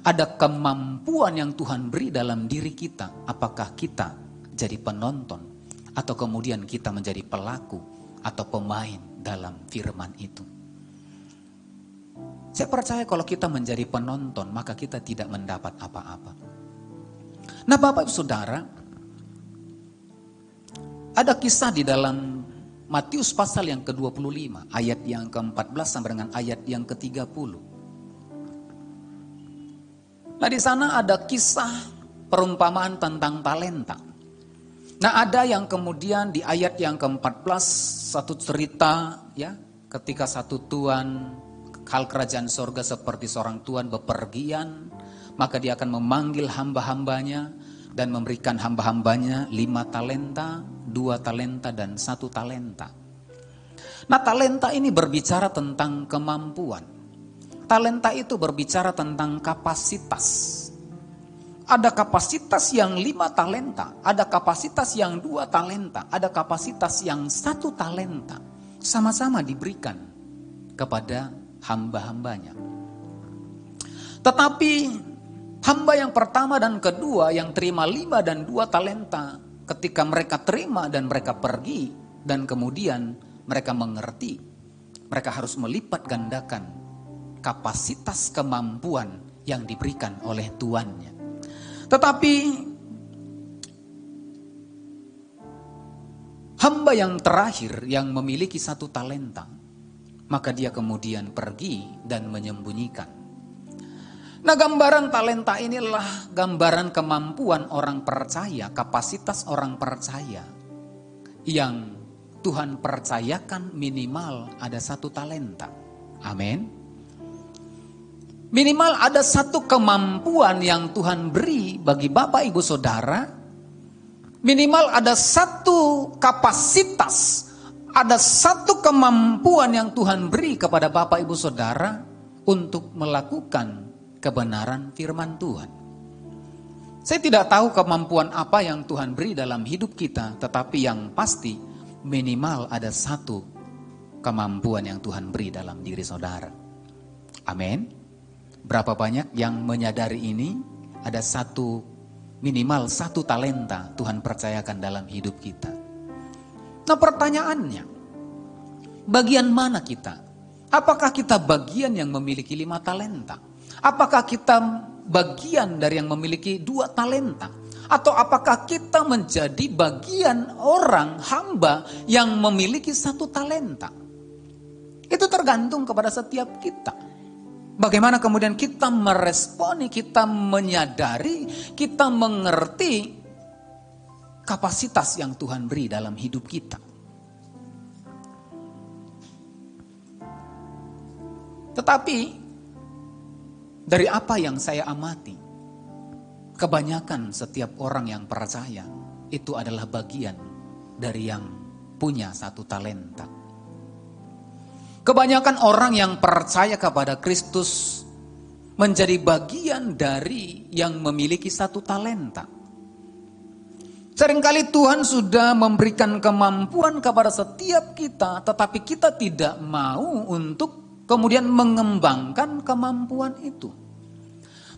ada kemampuan yang Tuhan beri dalam diri kita, apakah kita jadi penonton atau kemudian kita menjadi pelaku atau pemain dalam firman itu? Saya percaya kalau kita menjadi penonton, maka kita tidak mendapat apa-apa. Nah, Bapak Ibu Saudara, ada kisah di dalam Matius pasal yang ke-25, ayat yang ke-14 sampai dengan ayat yang ke-30. Nah, di sana ada kisah perumpamaan tentang talenta. Nah, ada yang kemudian di ayat yang ke-14 satu cerita, ya, ketika satu tuan, hal kerajaan sorga seperti seorang tuan bepergian, maka dia akan memanggil hamba-hambanya dan memberikan hamba-hambanya 5 talenta, 2 talenta dan 1 talenta. Nah, talenta ini berbicara tentang kemampuan. Talenta itu berbicara tentang kapasitas. Ada kapasitas yang 5 talenta, ada kapasitas yang 2 talenta, ada kapasitas yang 1 talenta. Sama-sama diberikan kepada hamba-hambanya. Tetapi hamba yang pertama dan kedua yang terima 5 dan 2 talenta, ketika mereka terima dan mereka pergi dan kemudian mereka mengerti, mereka harus melipat gandakan kapasitas kemampuan yang diberikan oleh tuannya. Tetapi hamba yang terakhir yang memiliki 1 talenta, maka dia kemudian pergi dan menyembunyikan. Nah, gambaran talenta inilah gambaran kemampuan orang percaya, kapasitas orang percaya yang Tuhan percayakan minimal ada 1 talenta. Amin. Minimal ada 1 kemampuan yang Tuhan beri bagi Bapak Ibu Saudara. Minimal ada 1 kapasitas, ada 1 kemampuan yang Tuhan beri kepada Bapak Ibu Saudara untuk melakukan kebenaran firman Tuhan. Saya tidak tahu kemampuan apa yang Tuhan beri dalam hidup kita, tetapi yang pasti minimal ada 1 kemampuan yang Tuhan beri dalam diri saudara. Amin. Berapa banyak yang menyadari ini? Ada minimal 1 talenta Tuhan percayakan dalam hidup kita. Nah, pertanyaannya, bagian mana kita? Apakah kita bagian yang memiliki 5 talenta? Apakah kita bagian dari yang memiliki 2 talenta? Atau apakah kita menjadi bagian orang hamba yang memiliki 1 talenta? Itu tergantung kepada setiap kita. Bagaimana kemudian kita meresponi, kita menyadari, kita mengerti kapasitas yang Tuhan beri dalam hidup kita. Tetapi Dari apa yang saya amati, kebanyakan setiap orang yang percaya itu adalah bagian dari yang punya satu talenta. Kebanyakan orang yang percaya kepada Kristus menjadi bagian dari yang memiliki satu talenta. Seringkali Tuhan sudah memberikan kemampuan kepada setiap kita, tetapi kita tidak mau untuk kemudian mengembangkan kemampuan itu.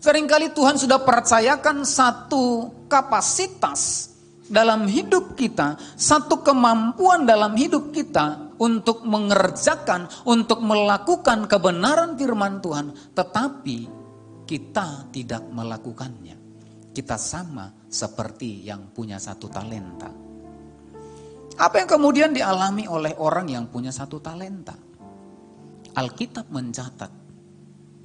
Seringkali Tuhan sudah percayakan satu kapasitas dalam hidup kita, satu kemampuan dalam hidup kita untuk mengerjakan, untuk melakukan kebenaran firman Tuhan, tetapi kita tidak melakukannya. Kita sama seperti yang punya satu talenta. Apa yang kemudian dialami oleh orang yang punya satu talenta? Alkitab mencatat,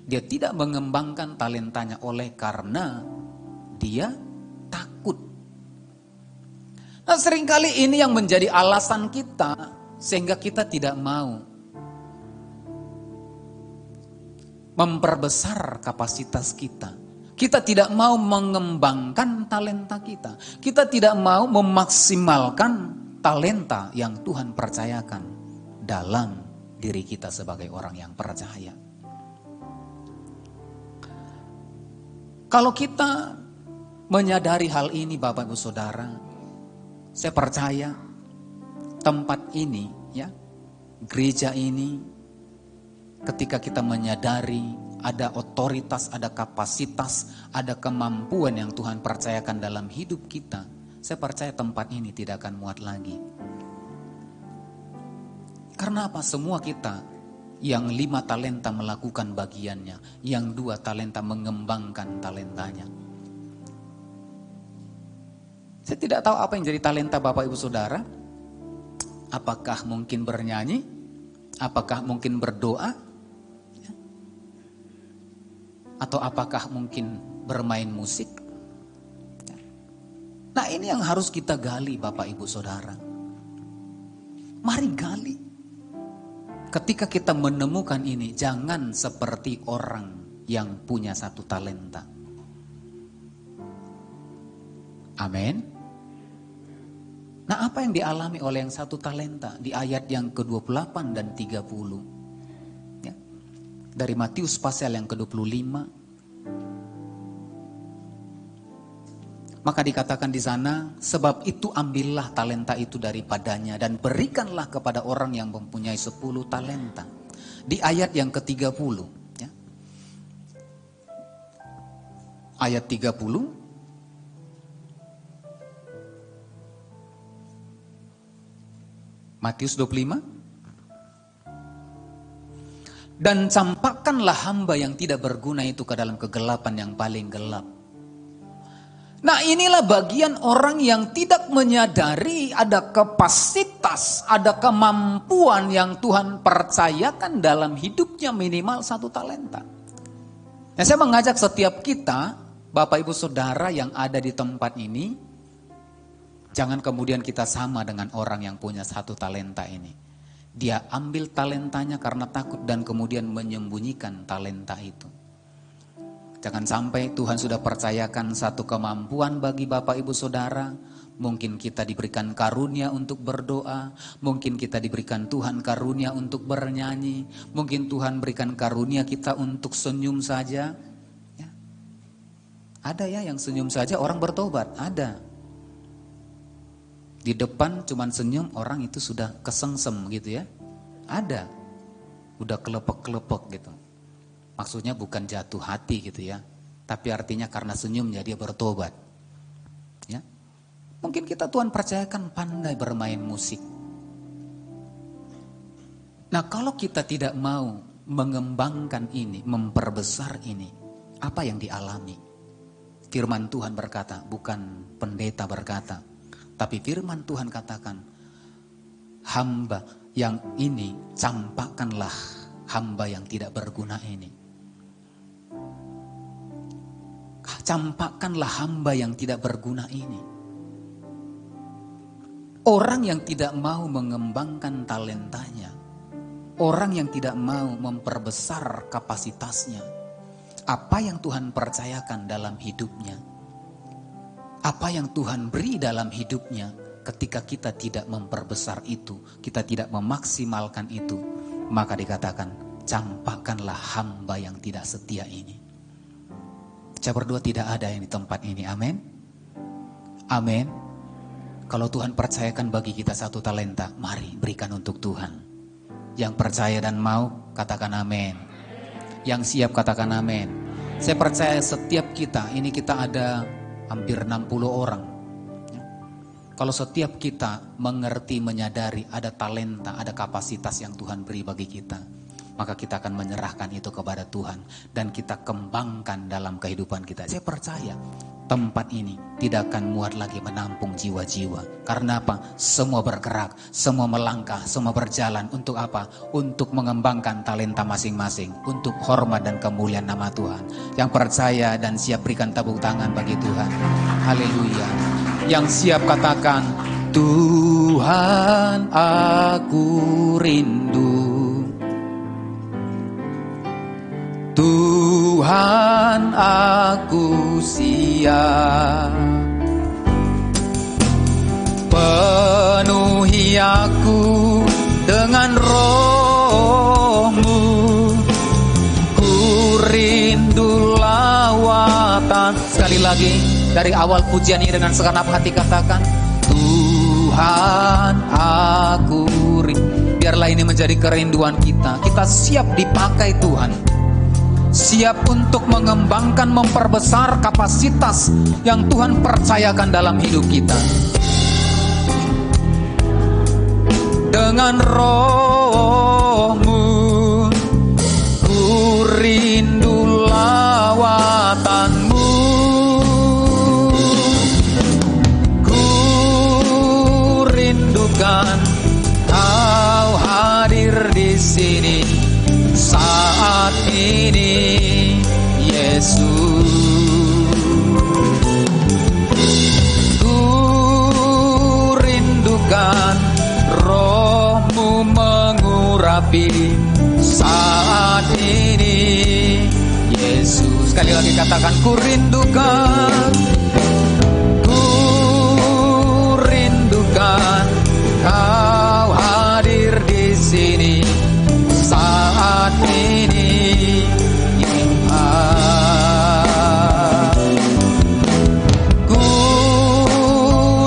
dia tidak mengembangkan talentanya oleh karena dia takut. Nah, seringkali ini yang menjadi alasan kita sehingga kita tidak mau memperbesar kapasitas kita. Kita tidak mau mengembangkan talenta kita. Kita tidak mau memaksimalkan talenta yang Tuhan percayakan dalam diri kita sebagai orang yang percaya. Kalau kita menyadari hal ini Bapak Ibu Saudara, saya percaya tempat ini ya, gereja ini, ketika kita menyadari ada otoritas, ada kapasitas, ada kemampuan yang Tuhan percayakan dalam hidup kita, saya percaya tempat ini tidak akan muat lagi. Karena apa? Semua kita yang 5 talenta melakukan bagiannya, yang 2 talenta mengembangkan talentanya. Saya tidak tahu apa yang jadi talenta Bapak Ibu Saudara. Apakah mungkin bernyanyi? Apakah mungkin berdoa? Atau apakah mungkin bermain musik? Nah, ini yang harus kita gali Bapak Ibu Saudara. Mari gali. Ketika kita menemukan ini, jangan seperti orang yang punya satu talenta. Amin. Nah, apa yang dialami oleh yang satu talenta di ayat yang ke-28 dan 30? Ya. Dari Matius pasal yang ke-25. Maka dikatakan di sana, sebab itu ambillah talenta itu daripadanya dan berikanlah kepada orang yang mempunyai 10 talenta. Di ayat yang ke-30. Ya. Ayat 30. Matius 25. Dan campakkanlah hamba yang tidak berguna itu ke dalam kegelapan yang paling gelap. Nah, inilah bagian orang yang tidak menyadari ada kapasitas, ada kemampuan yang Tuhan percayakan dalam hidupnya minimal 1 talenta. Nah, saya mengajak setiap kita, Bapak Ibu Saudara yang ada di tempat ini, jangan kemudian kita sama dengan orang yang punya 1 talenta ini. Dia ambil talentanya karena takut dan kemudian menyembunyikan talenta itu. Jangan sampai Tuhan sudah percayakan satu kemampuan bagi Bapak Ibu Saudara. Mungkin kita diberikan karunia untuk berdoa. Mungkin kita diberikan Tuhan karunia untuk bernyanyi. Mungkin Tuhan berikan karunia kita untuk senyum saja. Ya. Ada ya yang senyum saja orang bertobat, ada. Di depan cuman senyum orang itu sudah kesengsem gitu ya. Ada. Udah kelepek-kelepek gitu. Maksudnya bukan jatuh hati gitu ya. Tapi artinya karena senyumnya dia bertobat. Ya. Mungkin kita Tuhan percayakan pandai bermain musik. Nah, kalau kita tidak mau mengembangkan ini, memperbesar ini, apa yang dialami? Firman Tuhan berkata, bukan pendeta berkata. Tapi firman Tuhan katakan, hamba yang ini campakkanlah hamba yang tidak berguna ini. Campakkanlah hamba yang tidak berguna ini. Orang yang tidak mau mengembangkan talentanya, orang yang tidak mau memperbesar kapasitasnya, apa yang Tuhan percayakan dalam hidupnya, apa yang Tuhan beri dalam hidupnya. Ketika kita tidak memperbesar itu, kita tidak memaksimalkan itu, maka dikatakan, campakkanlah hamba yang tidak setia ini. Saya berdoa tidak ada yang di tempat ini, amin. Amin. Kalau Tuhan percayakan bagi kita satu talenta, mari berikan untuk Tuhan. Yang percaya dan mau, katakan amin. Yang siap, katakan amin. Saya percaya setiap kita, ini kita ada hampir 60 orang. Kalau setiap kita mengerti, menyadari ada talenta, ada kapasitas yang Tuhan beri bagi kita, maka kita akan menyerahkan itu kepada Tuhan dan kita kembangkan dalam kehidupan kita. Saya percaya tempat ini tidak akan muat lagi menampung jiwa-jiwa. Karena apa? Semua bergerak, semua melangkah, semua berjalan. Untuk apa? Untuk mengembangkan talenta masing-masing, untuk hormat dan kemuliaan nama Tuhan. Yang percaya dan siap berikan tepuk tangan bagi Tuhan. Haleluya. Yang siap katakan, Tuhan aku rindu, Tuhan aku siap, penuhi aku dengan roh-Mu, ku rindu lawatan. Sekali lagi dari awal pujian ini dengan segenap hati katakan, Tuhan aku rindu. Biarlah ini menjadi kerinduan kita. Kita siap dipakai Tuhan, siap untuk mengembangkan, memperbesar kapasitas yang Tuhan percayakan dalam hidup kita. Dengan roh-Mu, ku rindu lawatan-Mu, ku rindukan Kau hadir di sini saat ini, Yesus. Ku rindukan roh-Mu mengurapi saat ini, Yesus. Sekali lagi katakan, ku rindukan, ku rindukan Kau hadir di sini saat ini, ku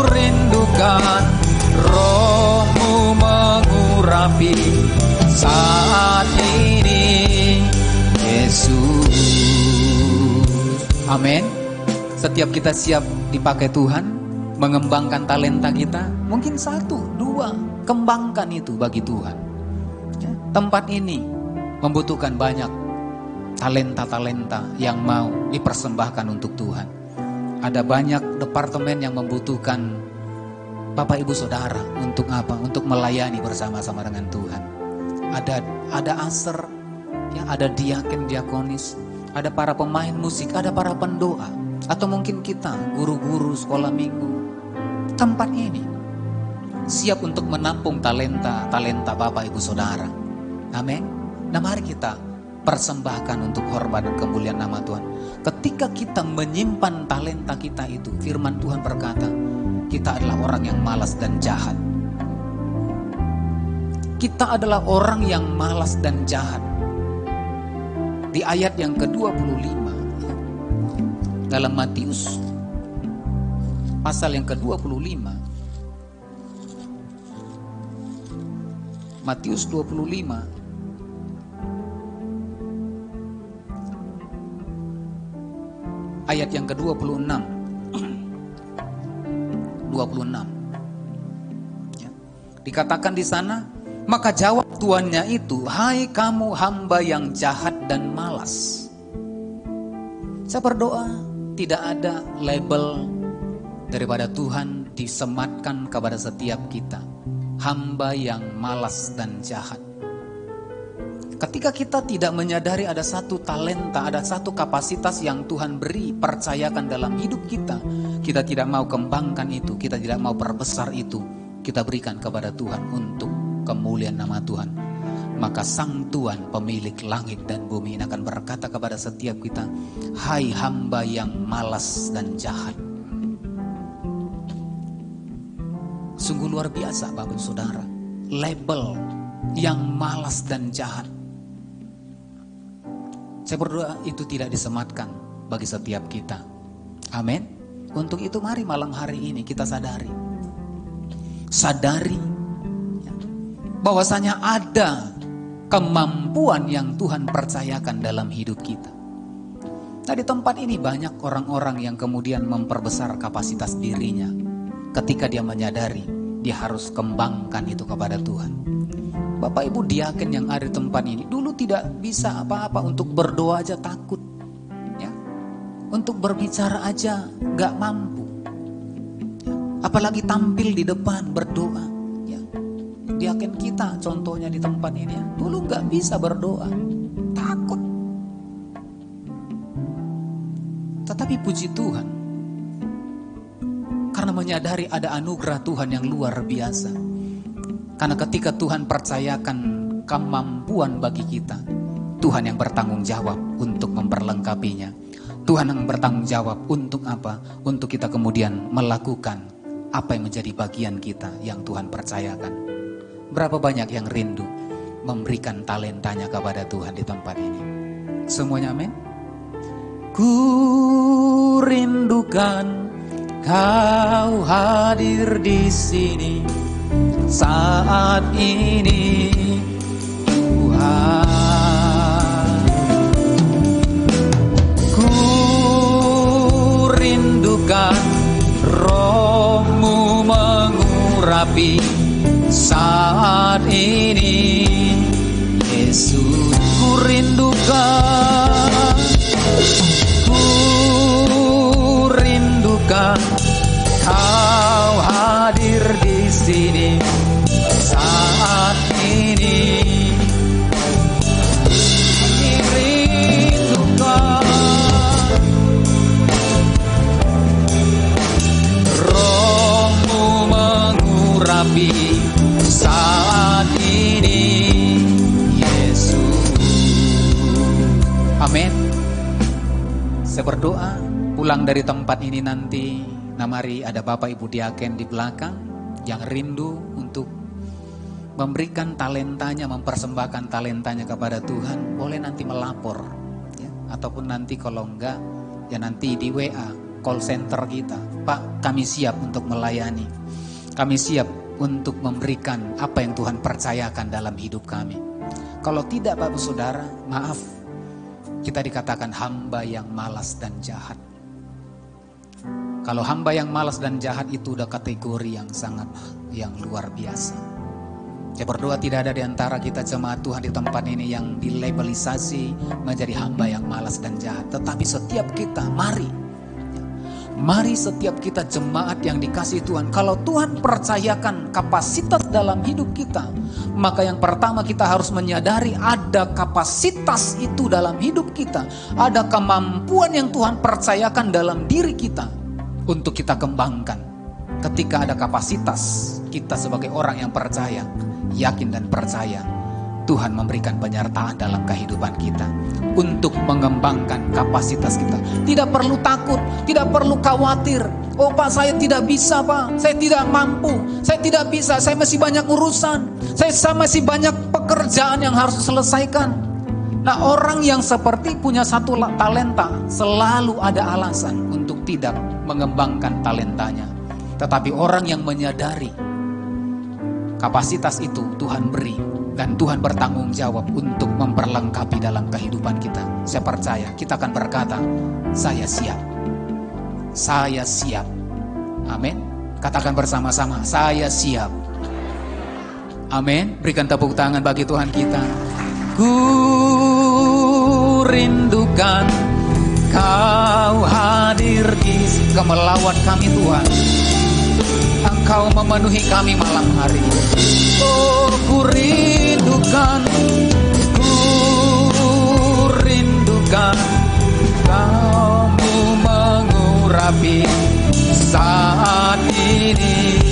rindukan roh-Mu mengurapi saat ini, Yesus. Amin. Setiap kita siap dipakai Tuhan, mengembangkan talenta kita. Mungkin 1, 2, kembangkan itu bagi Tuhan. Tempat ini membutuhkan banyak talenta-talenta yang mau dipersembahkan untuk Tuhan. Ada banyak departemen yang membutuhkan Bapak Ibu Saudara untuk apa? Untuk melayani bersama-sama dengan Tuhan. Ada aser, ya, ada diaken, diakonis, ada para pemain musik, ada para pendoa, atau mungkin kita guru-guru sekolah minggu. Tempat ini siap untuk menampung talenta Bapak Ibu Saudara. Amin. Nah, mari kita persembahkan untuk hormat dan kemuliaan nama Tuhan. Ketika kita menyimpan talenta kita itu, firman Tuhan berkata, kita adalah orang yang malas dan jahat. Kita adalah orang yang malas dan jahat. Di ayat yang ke-25 dalam Matius pasal yang ke-25, Matius 25 ayat yang ke-26. 26. Ya. Dikatakan di sana, maka jawab tuannya itu, hai kamu hamba yang jahat dan malas. Saya berdoa tidak ada label daripada Tuhan disematkan kepada setiap kita, hamba yang malas dan jahat. Ketika kita tidak menyadari ada satu talenta, ada satu kapasitas yang Tuhan beri, percayakan dalam hidup kita, kita tidak mau kembangkan itu, kita tidak mau perbesar itu, kita berikan kepada Tuhan untuk kemuliaan nama Tuhan. maka Sang Tuhan pemilik langit dan bumi ini akan berkata kepada setiap kita, hai hamba yang malas dan jahat. Sungguh luar biasa Bapak Saudara, label yang malas dan jahat. Saya berdoa itu tidak disematkan bagi setiap kita. Amin. Untuk itu mari malam hari ini kita sadari bahwasanya ada kemampuan yang Tuhan percayakan dalam hidup kita. Nah, di tempat ini banyak orang-orang yang kemudian memperbesar kapasitas dirinya ketika dia menyadari dia harus kembangkan itu kepada Tuhan. Bapak Ibu diaken yang ada di tempat ini dulu tidak bisa apa-apa, untuk berdoa aja takut, ya. Untuk berbicara aja gak mampu, ya. Apalagi tampil di depan berdoa. Diaken kita contohnya di tempat ini ya, dulu gak bisa berdoa, takut. Tetapi puji Tuhan, karena menyadari ada anugerah Tuhan yang luar biasa. Karena ketika Tuhan percayakan kemampuan bagi kita, Tuhan yang bertanggung jawab untuk memperlengkapinya. Tuhan yang bertanggung jawab untuk apa? Untuk kita kemudian melakukan apa yang menjadi bagian kita yang Tuhan percayakan. Berapa banyak yang rindu memberikan talentanya kepada Tuhan di tempat ini? Semuanya amin. Ku rindukan Kau hadir di sini saat ini, Tuhan. Ku rindukan Roh-Mu mengurapi saat ini, Yesus. Ku rindukan Kau hadir di sini saat ini. Rindukan Roh-Mu mengurapi saat ini, Yesus. Amin. Saya berdoa pulang dari tempat ini nanti, nah mari ada Bapak Ibu diaken di belakang yang rindu untuk memberikan talentanya, mempersembahkan talentanya kepada Tuhan, boleh nanti melapor, ya. Ataupun nanti kalau enggak, ya nanti di WA call center kita, Pak kami siap untuk melayani, kami siap untuk memberikan apa yang Tuhan percayakan dalam hidup kami. Kalau tidak Bapak Saudara, maaf, kita dikatakan hamba yang malas dan jahat. Kalau hamba yang malas dan jahat itu udah kategori yang sangat yang luar biasa. Saya berdoa tidak ada di antara kita jemaat Tuhan di tempat ini yang dilabelisasi menjadi hamba yang malas dan jahat. Tetapi setiap kita, mari setiap kita jemaat yang dikasihi Tuhan, kalau Tuhan percayakan kapasitas dalam hidup kita, maka yang pertama kita harus menyadari ada kapasitas itu dalam hidup kita. Ada kemampuan yang Tuhan percayakan dalam diri kita untuk kita kembangkan. Ketika ada kapasitas, kita sebagai orang yang percaya, yakin dan percaya, Tuhan memberikan penyertaan dalam kehidupan kita untuk mengembangkan kapasitas kita. Tidak perlu takut, tidak perlu khawatir. Oh Pak, saya tidak bisa Pak, saya tidak mampu, saya tidak bisa, saya masih banyak urusan, saya masih banyak pekerjaan yang harus diselesaikan. Nah, orang yang seperti punya satu talenta selalu ada alasan untuk tidak mengembangkan talentanya. Tetapi orang yang menyadari kapasitas itu Tuhan beri dan Tuhan bertanggung jawab untuk memperlengkapi dalam kehidupan kita, saya percaya kita akan berkata, saya siap. Saya siap. Amin. Katakan bersama-sama, saya siap. Amin. Berikan tepuk tangan bagi Tuhan kita. Ku rindukan Kau hadir di melawat kami Tuhan. Engkau memenuhi kami malam hari ini. Oh, ku rindukan Kau-Mu mengurapi saat ini.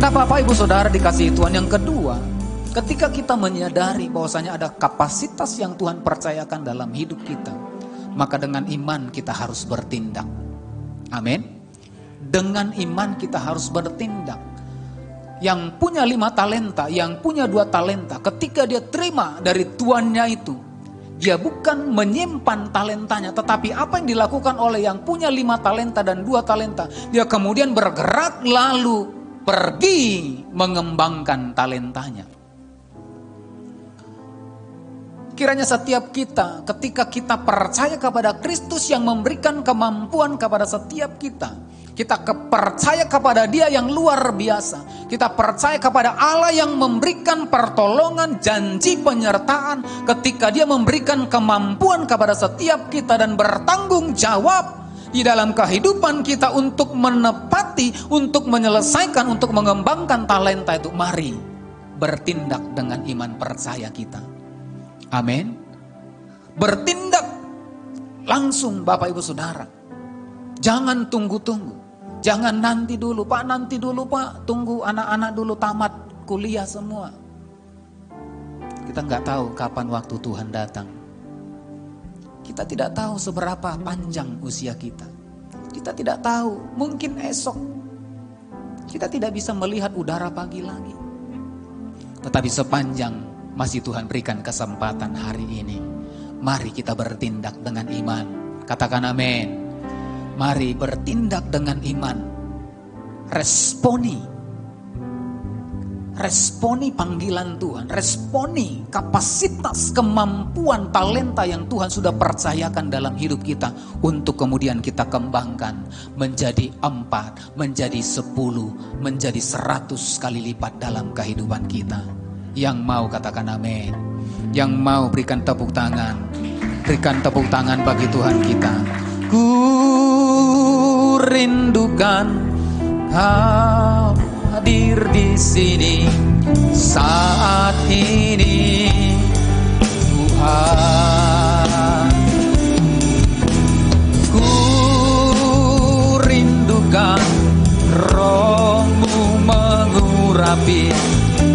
Nah, Bapak Ibu Saudara dikasihi Tuhan, yang kedua, ketika kita menyadari bahwasanya ada kapasitas yang Tuhan percayakan dalam hidup kita, maka dengan iman kita harus bertindak. Amin. Dengan iman kita harus bertindak. Yang punya 5 talenta, yang punya 2 talenta, ketika dia terima dari tuannya itu, dia bukan menyimpan talentanya, tetapi apa yang dilakukan oleh yang punya 5 talenta dan 2 talenta, dia kemudian bergerak lalu pergi mengembangkan talentanya. Kiranya setiap kita, ketika kita percaya kepada Kristus yang memberikan kemampuan kepada setiap kita, kita percaya kepada Dia yang luar biasa, kita percaya kepada Allah yang memberikan pertolongan, janji penyertaan, ketika Dia memberikan kemampuan kepada setiap kita dan bertanggung jawab di dalam kehidupan kita untuk menepati, untuk menyelesaikan, untuk mengembangkan talenta itu. Mari bertindak dengan iman percaya kita. Amin. Bertindak langsung Bapak Ibu Saudara. Jangan tunggu-tunggu. Jangan nanti dulu Pak, tunggu anak-anak dulu tamat kuliah semua. Kita nggak tahu kapan waktu Tuhan datang. Kita tidak tahu seberapa panjang usia kita. Kita tidak tahu, mungkin esok kita tidak bisa melihat udara pagi lagi. Tetapi sepanjang masih Tuhan berikan kesempatan hari ini, mari kita bertindak dengan iman. Katakan amin. Mari bertindak dengan iman. Responi panggilan Tuhan. Responi kapasitas, kemampuan, talenta yang Tuhan sudah percayakan dalam hidup kita, untuk kemudian kita kembangkan menjadi 4, menjadi 10, menjadi 100 kali lipat dalam kehidupan kita. Yang mau katakan amin. Yang mau berikan tepuk tangan. Berikan tepuk tangan bagi Tuhan kita. Ku rindukan Kau hadir di sini saat ini, Tuhan. Ku rindukan Roh-Mu mengurapi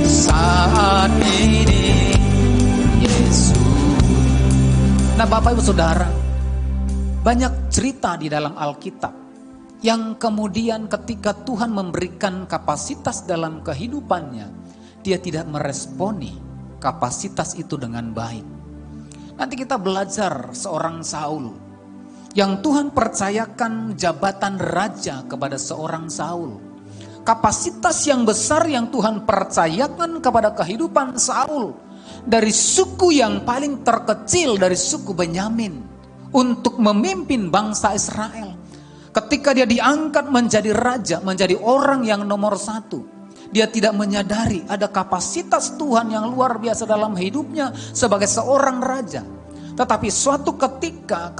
saat ini, Yesus. Nah Bapak Ibu Saudara, banyak cerita di dalam Alkitab yang kemudian ketika Tuhan memberikan kapasitas dalam kehidupannya, dia tidak meresponi kapasitas itu dengan baik. Nanti kita belajar seorang Saul yang Tuhan percayakan jabatan raja kepada seorang Saul. Kapasitas yang besar yang Tuhan percayakan kepada kehidupan Saul, dari suku yang paling terkecil, dari suku Benyamin, untuk memimpin bangsa Israel. Ketika dia diangkat menjadi raja, menjadi orang yang nomor 1, dia tidak menyadari ada kapasitas Tuhan yang luar biasa dalam hidupnya sebagai seorang raja. Tetapi suatu ketika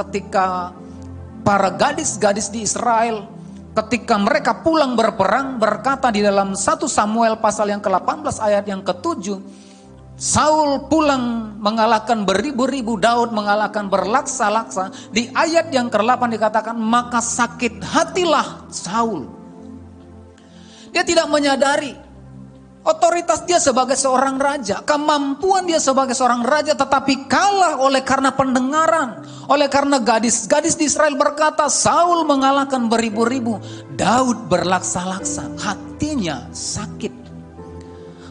para gadis-gadis di Israel, ketika mereka pulang berperang, berkata di dalam 1 Samuel pasal yang ke-18 ayat yang ke-7, Saul pulang mengalahkan beribu-ribu, Daud mengalahkan berlaksa-laksa. Di ayat yang ke-8 dikatakan, maka sakit hatilah Saul. Dia tidak menyadari otoritas dia sebagai seorang raja, kemampuan dia sebagai seorang raja, tetapi kalah oleh karena pendengaran, oleh karena gadis-gadis di Israel berkata, Saul mengalahkan beribu-ribu, Daud berlaksa-laksa. Hatinya sakit.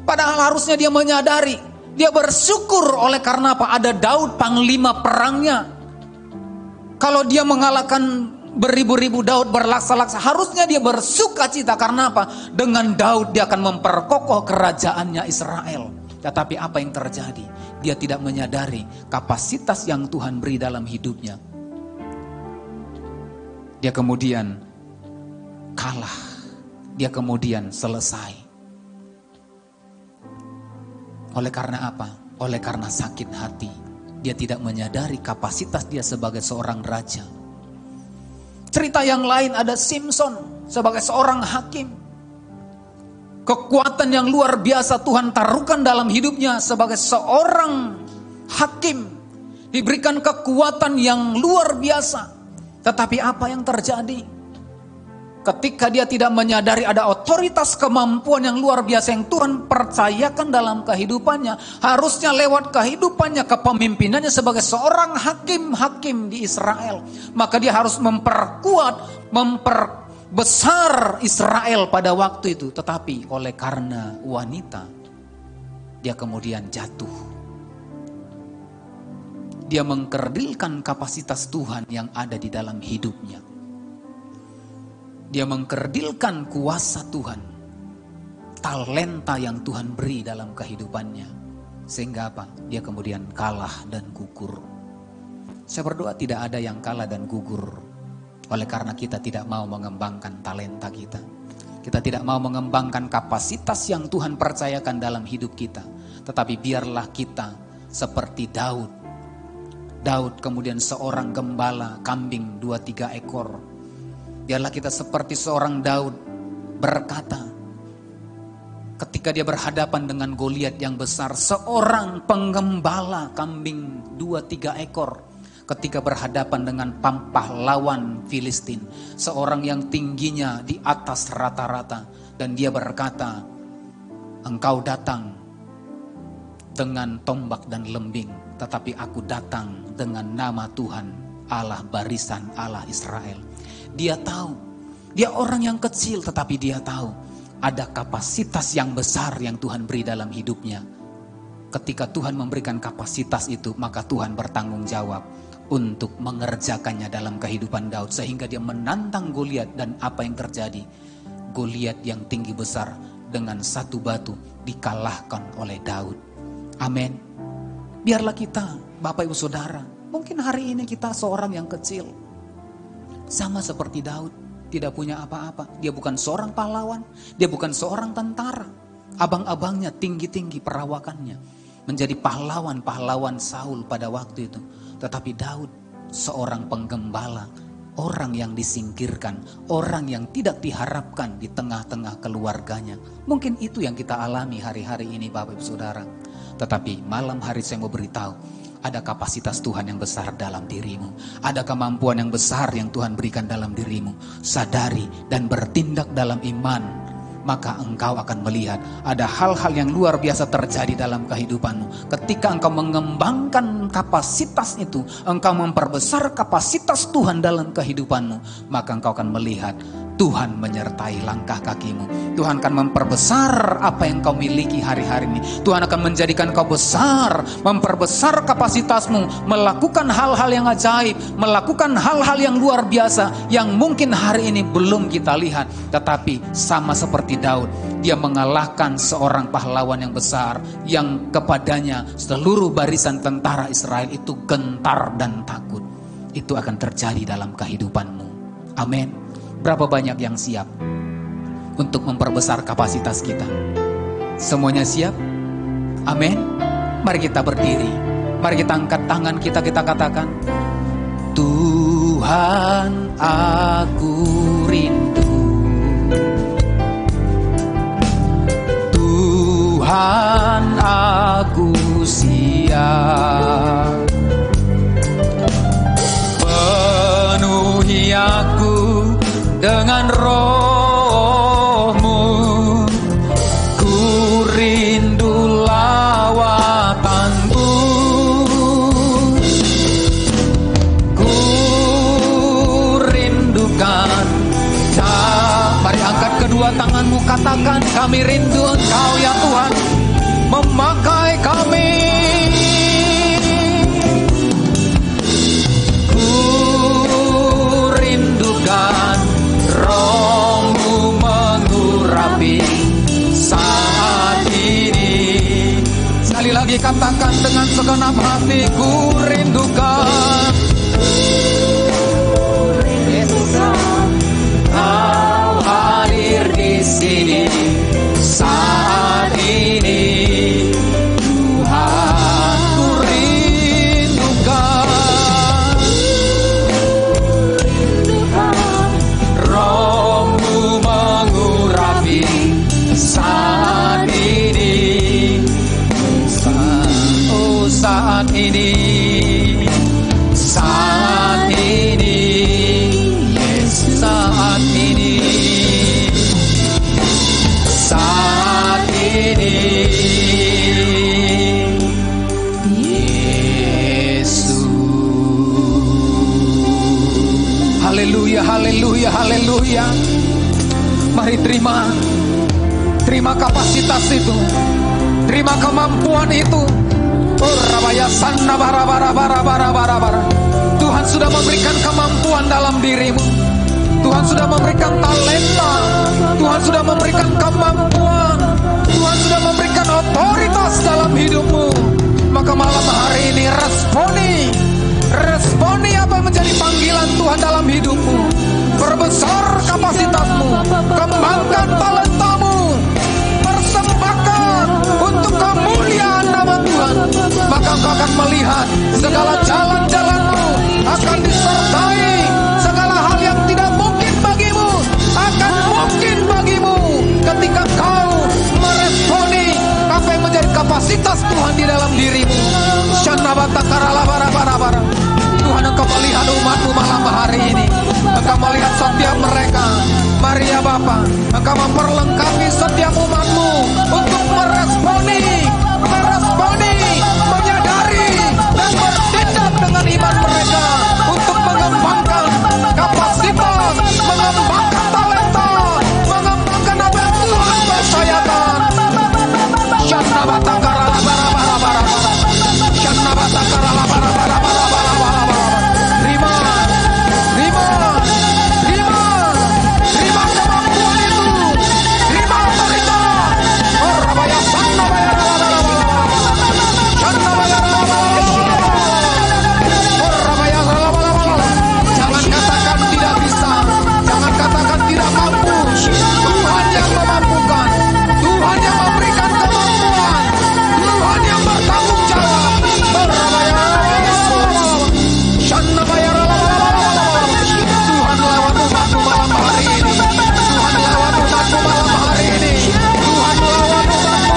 Padahal harusnya dia menyadari, dia bersyukur oleh karena apa? Ada Daud panglima perangnya. Kalau dia mengalahkan beribu-ribu, Daud berlaksa-laksa, harusnya dia bersukacita. Karena apa? Dengan Daud dia akan memperkokoh kerajaannya Israel. Tetapi apa yang terjadi? Dia tidak menyadari kapasitas yang Tuhan beri dalam hidupnya. Dia kemudian kalah. Dia kemudian selesai. Oleh karena apa? Oleh karena sakit hati. Dia tidak menyadari kapasitas dia sebagai seorang raja. Cerita yang lain ada Simpson sebagai seorang hakim. Kekuatan yang luar biasa Tuhan taruhkan dalam hidupnya sebagai seorang hakim. Diberikan kekuatan yang luar biasa. Tetapi apa yang terjadi? ketika dia tidak menyadari ada otoritas kemampuan yang luar biasa yang Tuhan percayakan dalam kehidupannya, harusnya lewat kehidupannya, kepemimpinannya sebagai seorang hakim di Israel, maka dia harus memperbesar Israel pada waktu itu. Tetapi oleh karena wanita, dia kemudian jatuh. Dia mengkerdilkan kapasitas Tuhan yang ada di dalam hidupnya. Dia mengkerdilkan kuasa Tuhan, talenta yang Tuhan beri dalam kehidupannya. Sehingga apa? Dia kemudian kalah dan gugur. Saya berdoa tidak ada yang kalah dan gugur oleh karena kita tidak mau mengembangkan talenta kita. Kita tidak mau mengembangkan kapasitas yang Tuhan percayakan dalam hidup kita. Tetapi biarlah kita seperti Daud. Daud kemudian seorang gembala kambing 2-3 ekor. Biarlah kita seperti seorang Daud berkata, ketika dia berhadapan dengan Goliat yang besar, seorang penggembala kambing 2-3 ekor, ketika berhadapan dengan pahlawan Filistin, seorang yang tingginya di atas rata-rata, dan dia berkata, engkau datang dengan tombak dan lembing, tetapi aku datang dengan nama Tuhan, Allah barisan, Allah Israel. Dia tahu, dia orang yang kecil, tetapi dia tahu ada kapasitas yang besar yang Tuhan beri dalam hidupnya. Ketika Tuhan memberikan kapasitas itu, maka Tuhan bertanggung jawab untuk mengerjakannya dalam kehidupan Daud, sehingga dia menantang Goliat. Dan apa yang terjadi? Goliat yang tinggi besar dengan satu batu dikalahkan oleh Daud. Amin. Biarlah kita, Bapak Ibu Saudara, mungkin hari ini kita seorang yang kecil, sama seperti Daud, tidak punya apa-apa. Dia bukan seorang pahlawan, dia bukan seorang tentara. Abang-abangnya tinggi-tinggi perawakannya, menjadi pahlawan-pahlawan Saul pada waktu itu. Tetapi Daud seorang penggembala, orang yang disingkirkan, orang yang tidak diharapkan di tengah-tengah keluarganya. Mungkin itu yang kita alami hari-hari ini, Bapak Ibu Saudara. Tetapi malam hari saya mau beritahu, ada kapasitas Tuhan yang besar dalam dirimu. Ada kemampuan yang besar yang Tuhan berikan dalam dirimu. Sadari dan bertindak dalam iman, maka engkau akan melihat ada hal-hal yang luar biasa terjadi dalam kehidupanmu. Ketika engkau mengembangkan kapasitas itu, engkau memperbesar kapasitas Tuhan dalam kehidupanmu, maka engkau akan melihat Tuhan menyertai langkah kakimu. Tuhan akan memperbesar apa yang kau miliki hari-hari ini. Tuhan akan menjadikan kau besar, memperbesar kapasitasmu, melakukan hal-hal yang ajaib, melakukan hal-hal yang luar biasa yang mungkin hari ini belum kita lihat. Tetapi sama seperti Daud, dia mengalahkan seorang pahlawan yang besar, yang kepadanya seluruh barisan tentara Israel itu gentar dan takut. Itu akan terjadi dalam kehidupanmu. Amin. Berapa banyak yang siap untuk memperbesar kapasitas kita? Semuanya siap? Amin. Mari kita berdiri. Mari kita angkat tangan kita, kita katakan, Tuhan aku rindu, Tuhan aku siap, penuhi aku dengan roh-Mu, ku rindu lawatan-Mu, ku rindukan. Mari angkat kedua tanganmu, katakan, kami rindu Engkau ya Tuhan, memakai kami. Ku rindukan Roh-Mu mengurapi saat ini. Sekali lagi katakan dengan segenap hati, ku rindukan. Yesus, Kau hadir di sini saat ini, Tuhan. Haleluya, haleluya, haleluya. Mari terima kapasitas itu, terima kemampuan itu. Tuhan sudah memberikan kemampuan dalam dirimu. Tuhan sudah memberikan talenta. Tuhan sudah memberikan kemampuan. Tuhan sudah memberikan otoritas dalam hidupmu. Maka malam hari ini responi apa yang menjadi panggilan Tuhan dalam hidupmu. Perbesar kapasitasmu, kembangkan talentamu, persembahkan untuk kemuliaan nama Tuhan. Maka engkau akan melihat segala jalan-jalanmu akan disertai. Segala hal yang tidak mungkin bagimu akan mungkin bagimu ketika kau meresponi apa yang menjadi kapasitas Tuhan di dalam dirimu. Tuhan, engkau melihat umatmu malam hari ini. Engkau melihat setiap mereka. Mari ya Bapa, engkau memperlengkapi setiap umatmu untuk meresponi, menyadari dan bertindak dengan iman mereka untuk mengembangkan kapasitas, mengembangkan talenta, mengembangkan apa yang Tuhan percayakan. Terima kemampuan itu, terima otoritas. Jangan katakan tidak bisa, jangan katakan tidak mampu. Tuhan yang memampukan, Tuhan yang memberikan kemampuan, Tuhan yang bertanggung jawab. Tuhan lawan umatmu malam hari ini. Tuhan lawan umatmu malam hari ini. Tuhan lawan umatmu.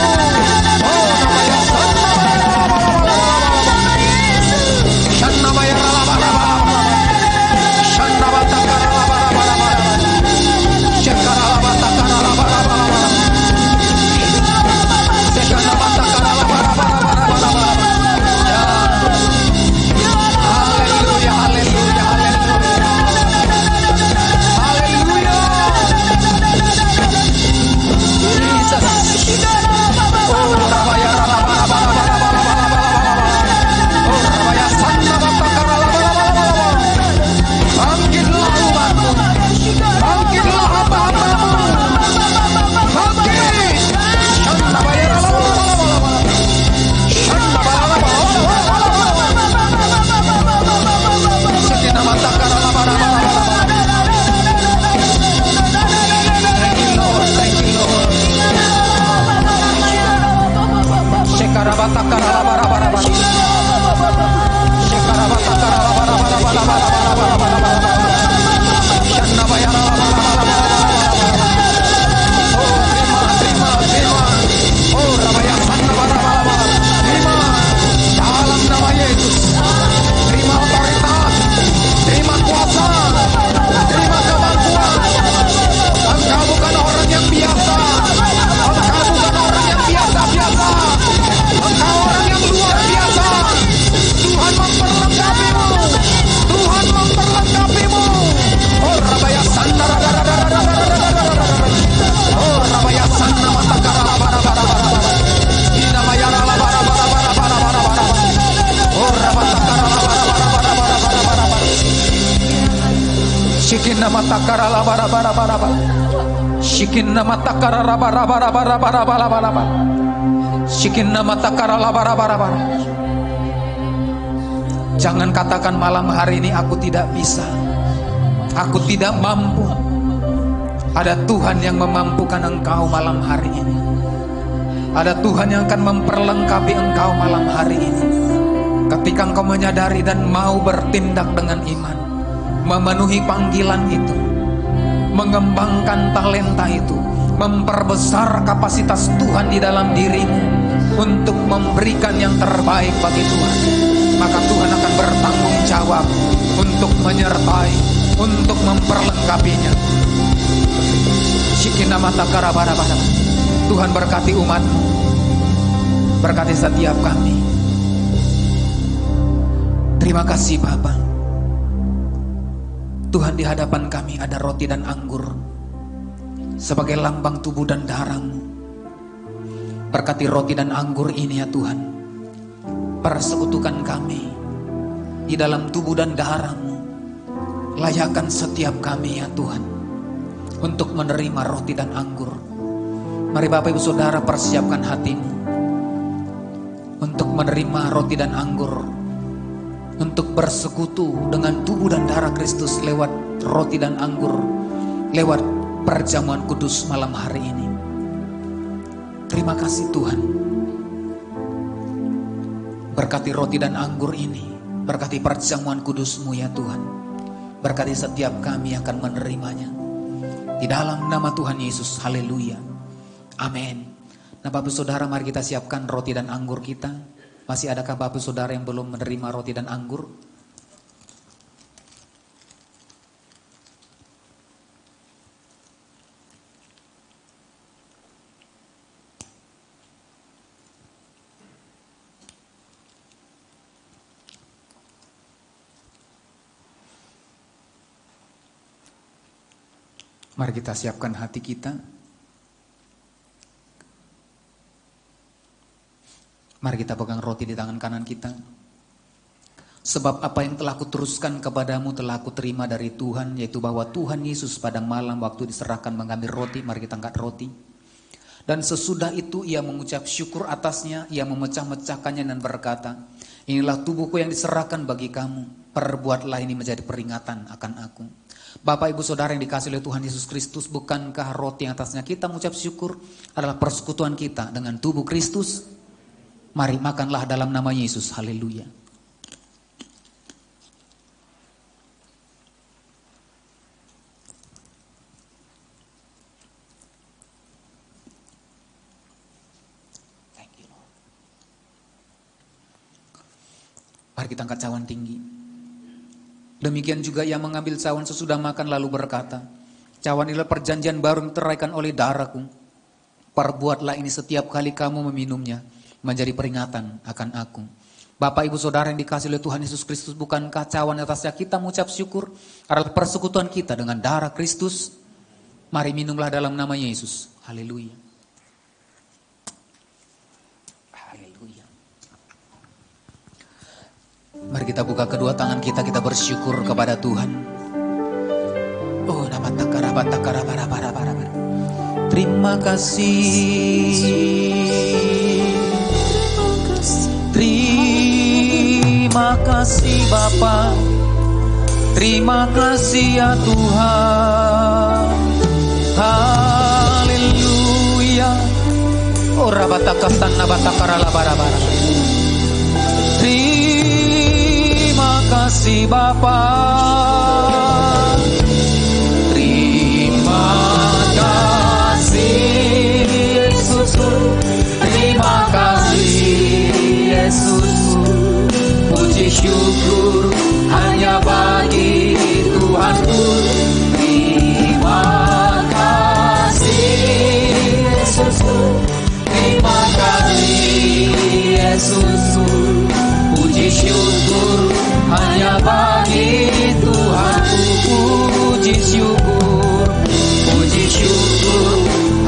Haleluya, haleluya, haleluya. Bangkitlah umatmu, bangkitlah hamba-hambamu, bangkit. Dalam nama Yesus, terima otoritas, terima kuasa, terima kemampuan. Engkau bukan orang yang biasa, engkau bukan orang yang biasa-biasa, engkau orang yang luar biasa. Tuhan memperlengkapimu, Tuhan memperlengkapimu. Oh Rabaya Sanda, oh Rabaya Sanda Matakara, Shikinna matakara la bara bara bara bara. Shikinna matakara la bara bara bara bara bara bara. Shikinna matakara la bara bara bara. Jangan katakan malam hari ini aku tidak bisa, aku tidak mampu. Ada Tuhan yang memampukan engkau malam hari ini. Ada Tuhan yang akan memperlengkapi engkau malam hari ini. Ketika engkau menyadari dan mau bertindak dengan iman, memenuhi panggilan itu, mengembangkan talenta itu, memperbesar kapasitas Tuhan di dalam dirimu untuk memberikan yang terbaik bagi Tuhan, maka Tuhan akan bertanggung jawab untuk menyertai, untuk memperlengkapinya. Shikina mata karabara. Tuhan berkati umatmu, berkati setiap kami. Terima kasih Bapa. Tuhan, di hadapan kami ada roti dan anggur sebagai lambang tubuh dan darah-Mu. Berkati roti dan anggur ini ya Tuhan, persekutukan kami di dalam tubuh dan darah-Mu. Layakkan setiap kami ya Tuhan untuk menerima roti dan anggur. Mari Bapak Ibu Saudara persiapkan hatimu untuk menerima roti dan anggur, untuk bersekutu dengan tubuh dan darah Kristus lewat roti dan anggur, lewat perjamuan kudus malam hari ini. Terima kasih Tuhan. Berkati roti dan anggur ini, berkati perjamuan kudus-Mu ya Tuhan. Berkati setiap kami yang akan menerimanya. Di dalam nama Tuhan Yesus, haleluya. Amin. Nah Bapak Saudara, mari kita siapkan roti dan anggur kita. Masih adakah Bapak Saudara yang belum menerima roti dan anggur? Mari kita siapkan hati kita. Mari kita pegang roti di tangan kanan kita. Sebab apa yang telah kuteruskan kepadamu telah kuterima dari Tuhan, yaitu bahwa Tuhan Yesus pada malam waktu diserahkan mengambil roti. Mari kita angkat roti. Dan sesudah itu ia mengucap syukur atasnya, ia memecah-mecahkannya dan berkata, inilah tubuhku yang diserahkan bagi kamu. Perbuatlah ini menjadi peringatan akan aku. Bapak Ibu Saudara yang dikasihi oleh Tuhan Yesus Kristus, bukankah roti yang atasnya kita mengucap syukur adalah persekutuan kita dengan tubuh Kristus? Mari makanlah dalam nama Yesus. Haleluya. Thank you, Lord. Mari kita angkat cawan tinggi. Demikian juga ia mengambil cawan sesudah makan lalu berkata, cawan inilah perjanjian baru yang teraikan oleh darahku. Perbuatlah ini setiap kali kamu meminumnya, menjadi peringatan akan aku. Bapak Ibu Saudara yang dikasihi oleh Tuhan Yesus Kristus, bukankah cawan atasnya kita mengucap syukur adalah persekutuan kita dengan darah Kristus? Mari minumlah dalam nama Yesus. Haleluya. Haleluya. Mari kita buka kedua tangan kita, kita bersyukur kepada Tuhan. Oh, nama takara. Terima kasih. Terima kasih Bapa, terima kasih ya Tuhan. Haleluya. Ora batakasan nabatakara labara-bara. Terima kasih Bapa. Terima kasih Yesus. Terima kasih Yesus. Puji syukur hanya bagi Tuhanku. Terima kasih Yesus. Terima kasih Yesus. Puji syukur hanya bagi Tuhanku. Puji syukur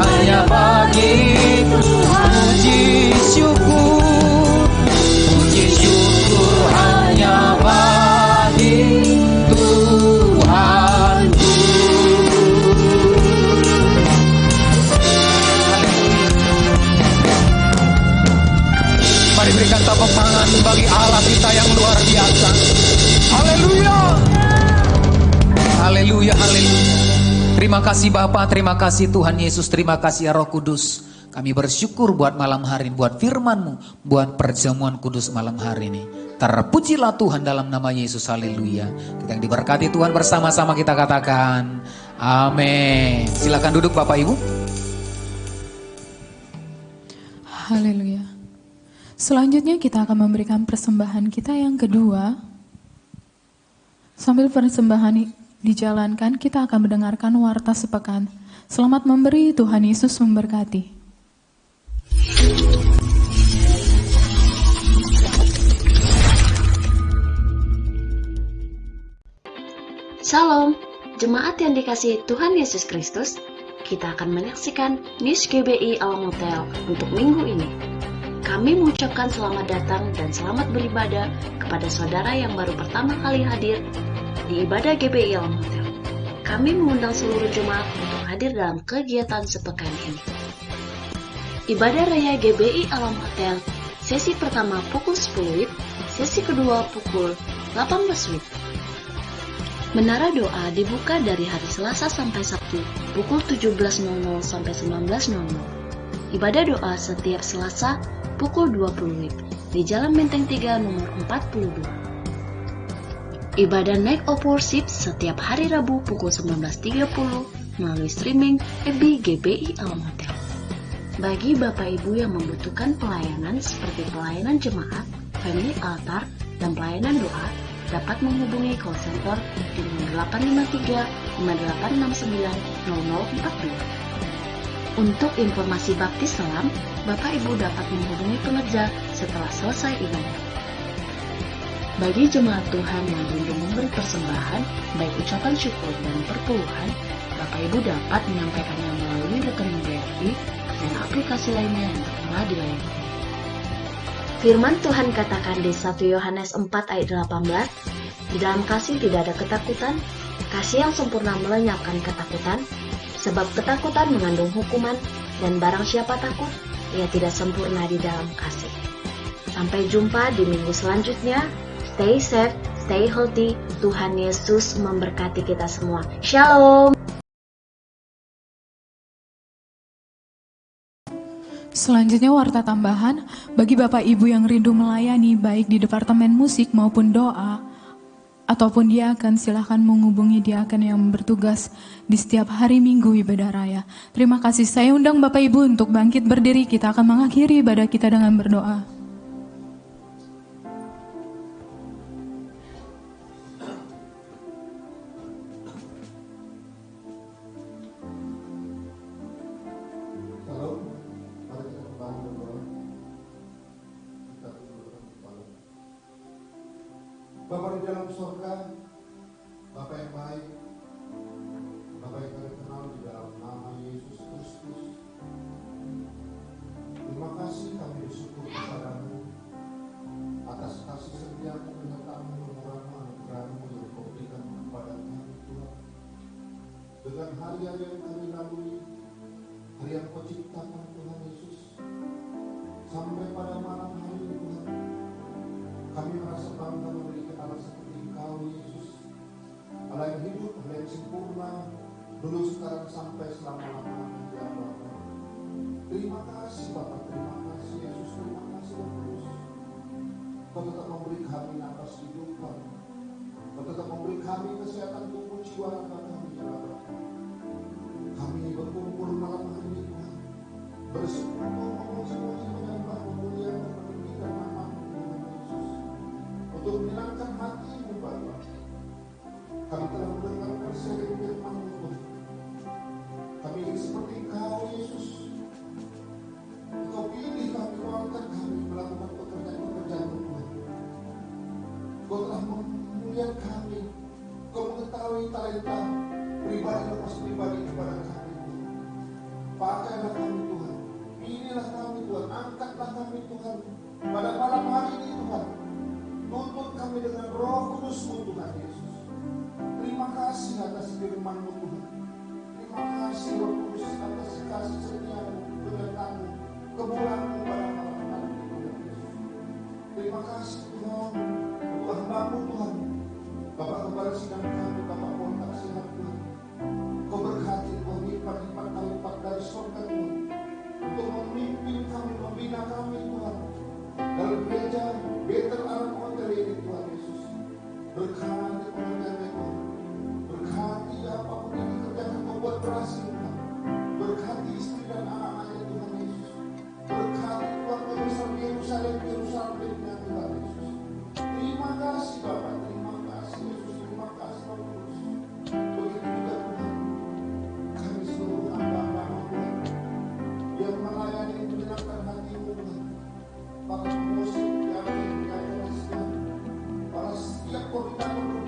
hanya bagi Tuhan. Puji syukur hanya bagi Tuhanku. Mari berikan tepuk tangan bagi Allah kita yang luar biasa. Haleluya. Haleluya, haleluya. Terima kasih Bapa, terima kasih Tuhan Yesus, terima kasih ya Roh Kudus. Kami bersyukur buat malam hari ini, buat firman-Mu, buat perjamuan kudus malam hari ini. Terpujilah Tuhan dalam nama Yesus, haleluya. Kita yang diberkati Tuhan bersama-sama kita katakan, amin. Silakan duduk Bapak Ibu. Haleluya. Selanjutnya kita akan memberikan persembahan kita yang kedua. Sambil persembahan dijalankan, kita akan mendengarkan warta sepekan. Selamat memberi, Tuhan Yesus memberkati. Salam, jemaat yang dikasihi Tuhan Yesus Kristus. Kita akan menyaksikan News GBI Alam Hotel untuk minggu ini. Kami mengucapkan selamat datang dan selamat beribadah kepada saudara yang baru pertama kali hadir di ibadah GBI Alam Hotel. Kami mengundang seluruh jemaat untuk hadir dalam kegiatan sepekan ini. Ibadah Raya GBI Alam Hotel, sesi pertama pukul 10 WIB, sesi kedua pukul 18 WIB. Menara doa dibuka dari hari Selasa sampai Sabtu pukul 17.00 sampai 19.00. Ibadah doa setiap Selasa pukul 20 WIB di Jalan Menteng 3 nomor 42. Ibadah Night of Worship setiap hari Rabu pukul 19.30 melalui streaming FB GBI Alam Hotel. Bagi Bapak Ibu yang membutuhkan pelayanan seperti pelayanan jemaat, family altar, dan pelayanan doa, dapat menghubungi call center di nomor 853 5869 0042. Untuk informasi baptis selam, Bapak Ibu dapat menghubungi pengerja setelah selesai ibadah. Bagi jemaat Tuhan yang rindu memberi persembahan, baik ucapan syukur dan perpuluhan, Bapak Ibu dapat menyampaikannya melalui rekening BRI dan aplikasi lainnya yang telah dilayani. Firman Tuhan katakan di 1 Yohanes 4 ayat 18, di dalam kasih tidak ada ketakutan, kasih yang sempurna melenyapkan ketakutan, sebab ketakutan mengandung hukuman, dan barang siapa takut, ia tidak sempurna di dalam kasih. Sampai jumpa di minggu selanjutnya, stay safe, stay healthy, Tuhan Yesus memberkati kita semua. Shalom! Selanjutnya warta tambahan, bagi Bapak Ibu yang rindu melayani baik di Departemen Musik maupun doa, ataupun diaken, silahkan menghubungi diaken yang bertugas di setiap hari Minggu ibadah raya. Terima kasih, saya undang Bapak Ibu untuk bangkit berdiri, kita akan mengakhiri ibadah kita dengan berdoa. Bapa di dalam surga, Bapa yang baik, Bapa yang kami kenal di dalam nama Yesus Kristus. Terima kasih kami bersyukur kepadamu atas kasih setiamu, penyertaanmu, kemurahan-Mu, anugerah-Mu yang Kau berikan kepada kami Tuhan. Dengan hari-hari yang kami lalui, hari yang Kau ciptakan Tuhan Yesus, sampai pada malam hari ini Tuhan, kami merasa bangga memiliki Allah seperti Engkau Yesus, Allah yang hidup, Allah yang sempurna, dulu sekarang sampai selama-lamanya. Ya Bapa, terima kasih Bapa, terima kasih Yesus, terima kasih Yesus. Kau tetap memberi kami nafas kehidupan, Kau tetap memberi kami kesehatan tubuh jiwa raga kami. Ya Bapa, kami berkumpul malam hari ini Tuhan, bersekutu memuji-muji, menyembah, memuliakan, meninggikan nama-Mu untuk menyenangkan hati-Mu Bapa. Kami telah mendengar persediaan firman-Mu Tuhan. Kami ingin seperti Engkau Yesus. Engkau pilih kami, mengangkat kami melakukan pekerjaan-pekerjaan-Mu Tuhan. Kau telah memuliakan kami. Kau mengetahui talenta pribadi lepas pribadi kepada kami Tuhan. Pakailah kami Tuhan. Pilihlah kami Tuhan. Angkatlah kami Tuhan pada malam hari ini Tuhan. Tuntun kami dengan Roh Kudus-Mu Tuhan Yesus. Terima kasih atas firman-Mu Tuhan. Terima kasih Roh Kudus atas kasih setia-Mu, penyertaan-Mu, kemurahan-Mu pada malam hari ini Tuhan Yesus. Terima kasih Tuhan untuk hamba-Mu Tuhan. Bapak Gembala sidang kami, Bapak Bongkar Sihat Tuhan. Kau berkati Tuhan, lipat-lipat kali lipat dari surga Tuhan, untuk memimpin kami, membina kami Tuhan dalam gereja Bethel Alam Hotel ini Tuhan Yesus. Berkati pengerjaannya Tuhan, berkati apapun yang dikerjakan Kau buat berhasil Tuhan. Berkati istri dan anak-anaknya Tuhan Yesus. Berkati Tuhan Yerusalem Tuhan Yesus. Terima kasih Bapak, terima kasih Yesus, terima kasih Roh Kudus. Begitu juga Tuhan, kami seluruh hamba-hamba Tuhan yang melayani menyenangkan hati-Mu Tuhan. Para musik yang para setiap koordinator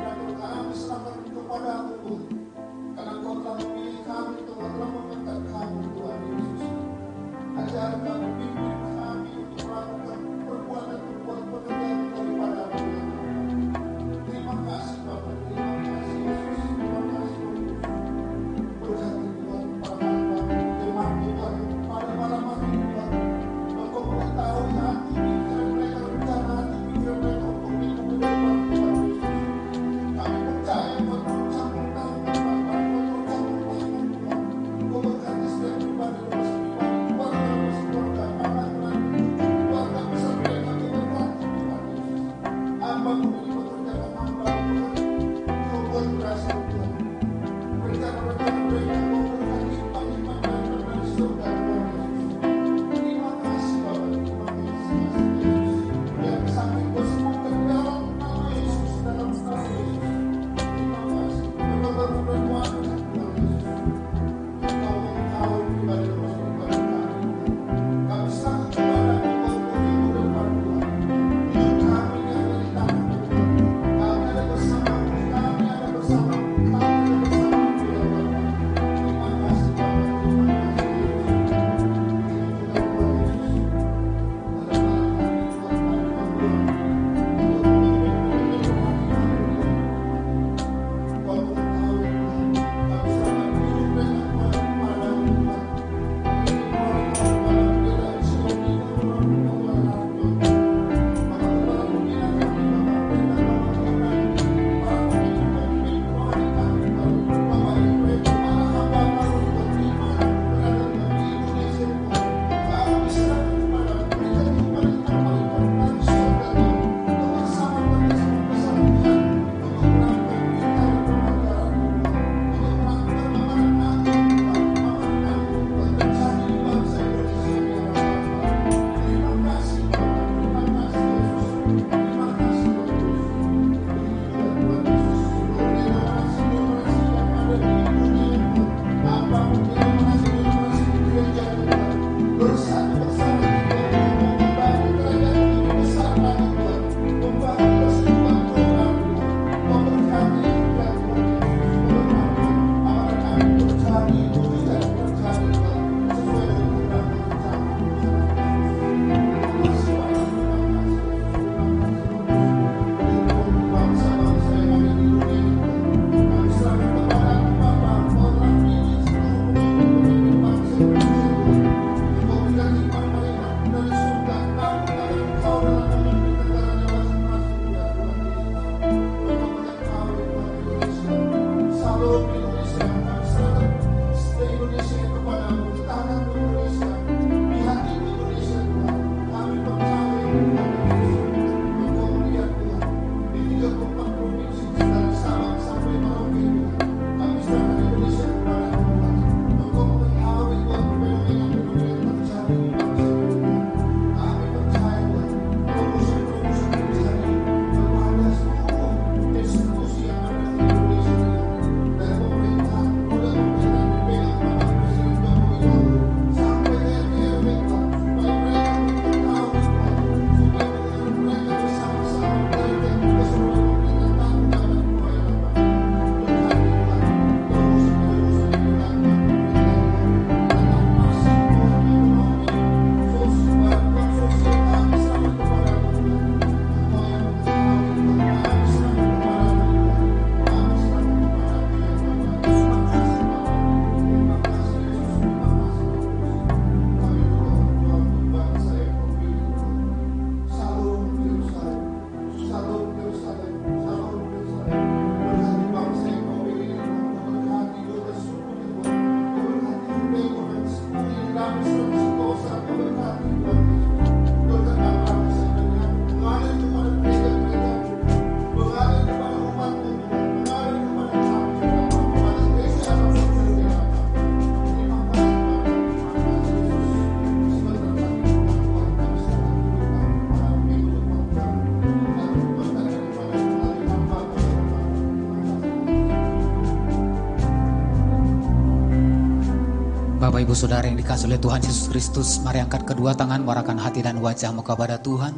Bapak Ibu Saudara yang dikasihi oleh Tuhan Yesus Kristus, mari angkat kedua tangan, warahkan hati dan wajahmu kepada Tuhan.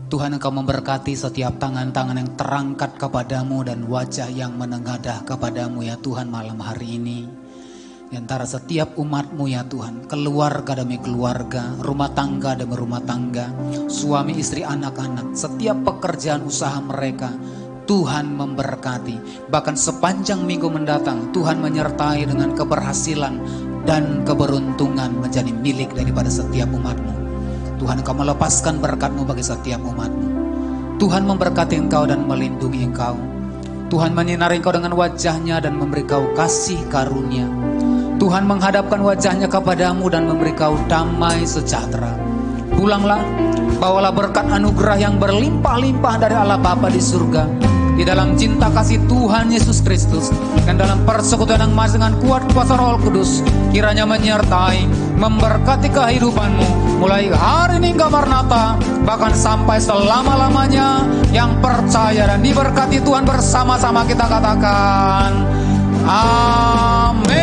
Tuhan, Engkau memberkati setiap tangan-tangan yang terangkat kepadamu dan wajah yang menengadah kepadamu ya Tuhan malam hari ini. Di antara setiap umat-Mu ya Tuhan, keluarga demi keluarga, rumah tangga demi rumah tangga, suami istri anak-anak, setiap pekerjaan usaha mereka, Tuhan memberkati. Bahkan sepanjang minggu mendatang, Tuhan menyertai dengan keberhasilan dan keberuntungan menjadi milik daripada setiap umat-Mu. Tuhan, Engkau melepaskan berkat-Mu bagi setiap umat-Mu. Tuhan memberkati Engkau dan melindungi Engkau. Tuhan menyinari Engkau dengan wajah-Nya dan memberi Kau kasih karunia. Tuhan menghadapkan wajah-Nya kepadamu dan memberi Kau damai sejahtera. Pulanglah, bawalah berkat anugerah yang berlimpah-limpah dari Allah Bapa di surga, di dalam cinta kasih Tuhan Yesus Kristus, dan dalam persekutuan yang mas dengan kuat kuasa Roh Kudus, kiranya menyertai, memberkati kehidupanmu, mulai hari ini hingga Maranatha, bahkan sampai selama-lamanya. Yang percaya dan diberkati Tuhan bersama-sama kita katakan, amin.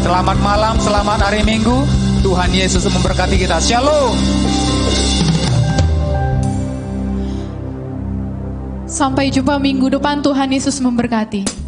Selamat malam, selamat hari Minggu. Tuhan Yesus memberkati kita. Shalom. Sampai jumpa minggu depan. Tuhan Yesus memberkati.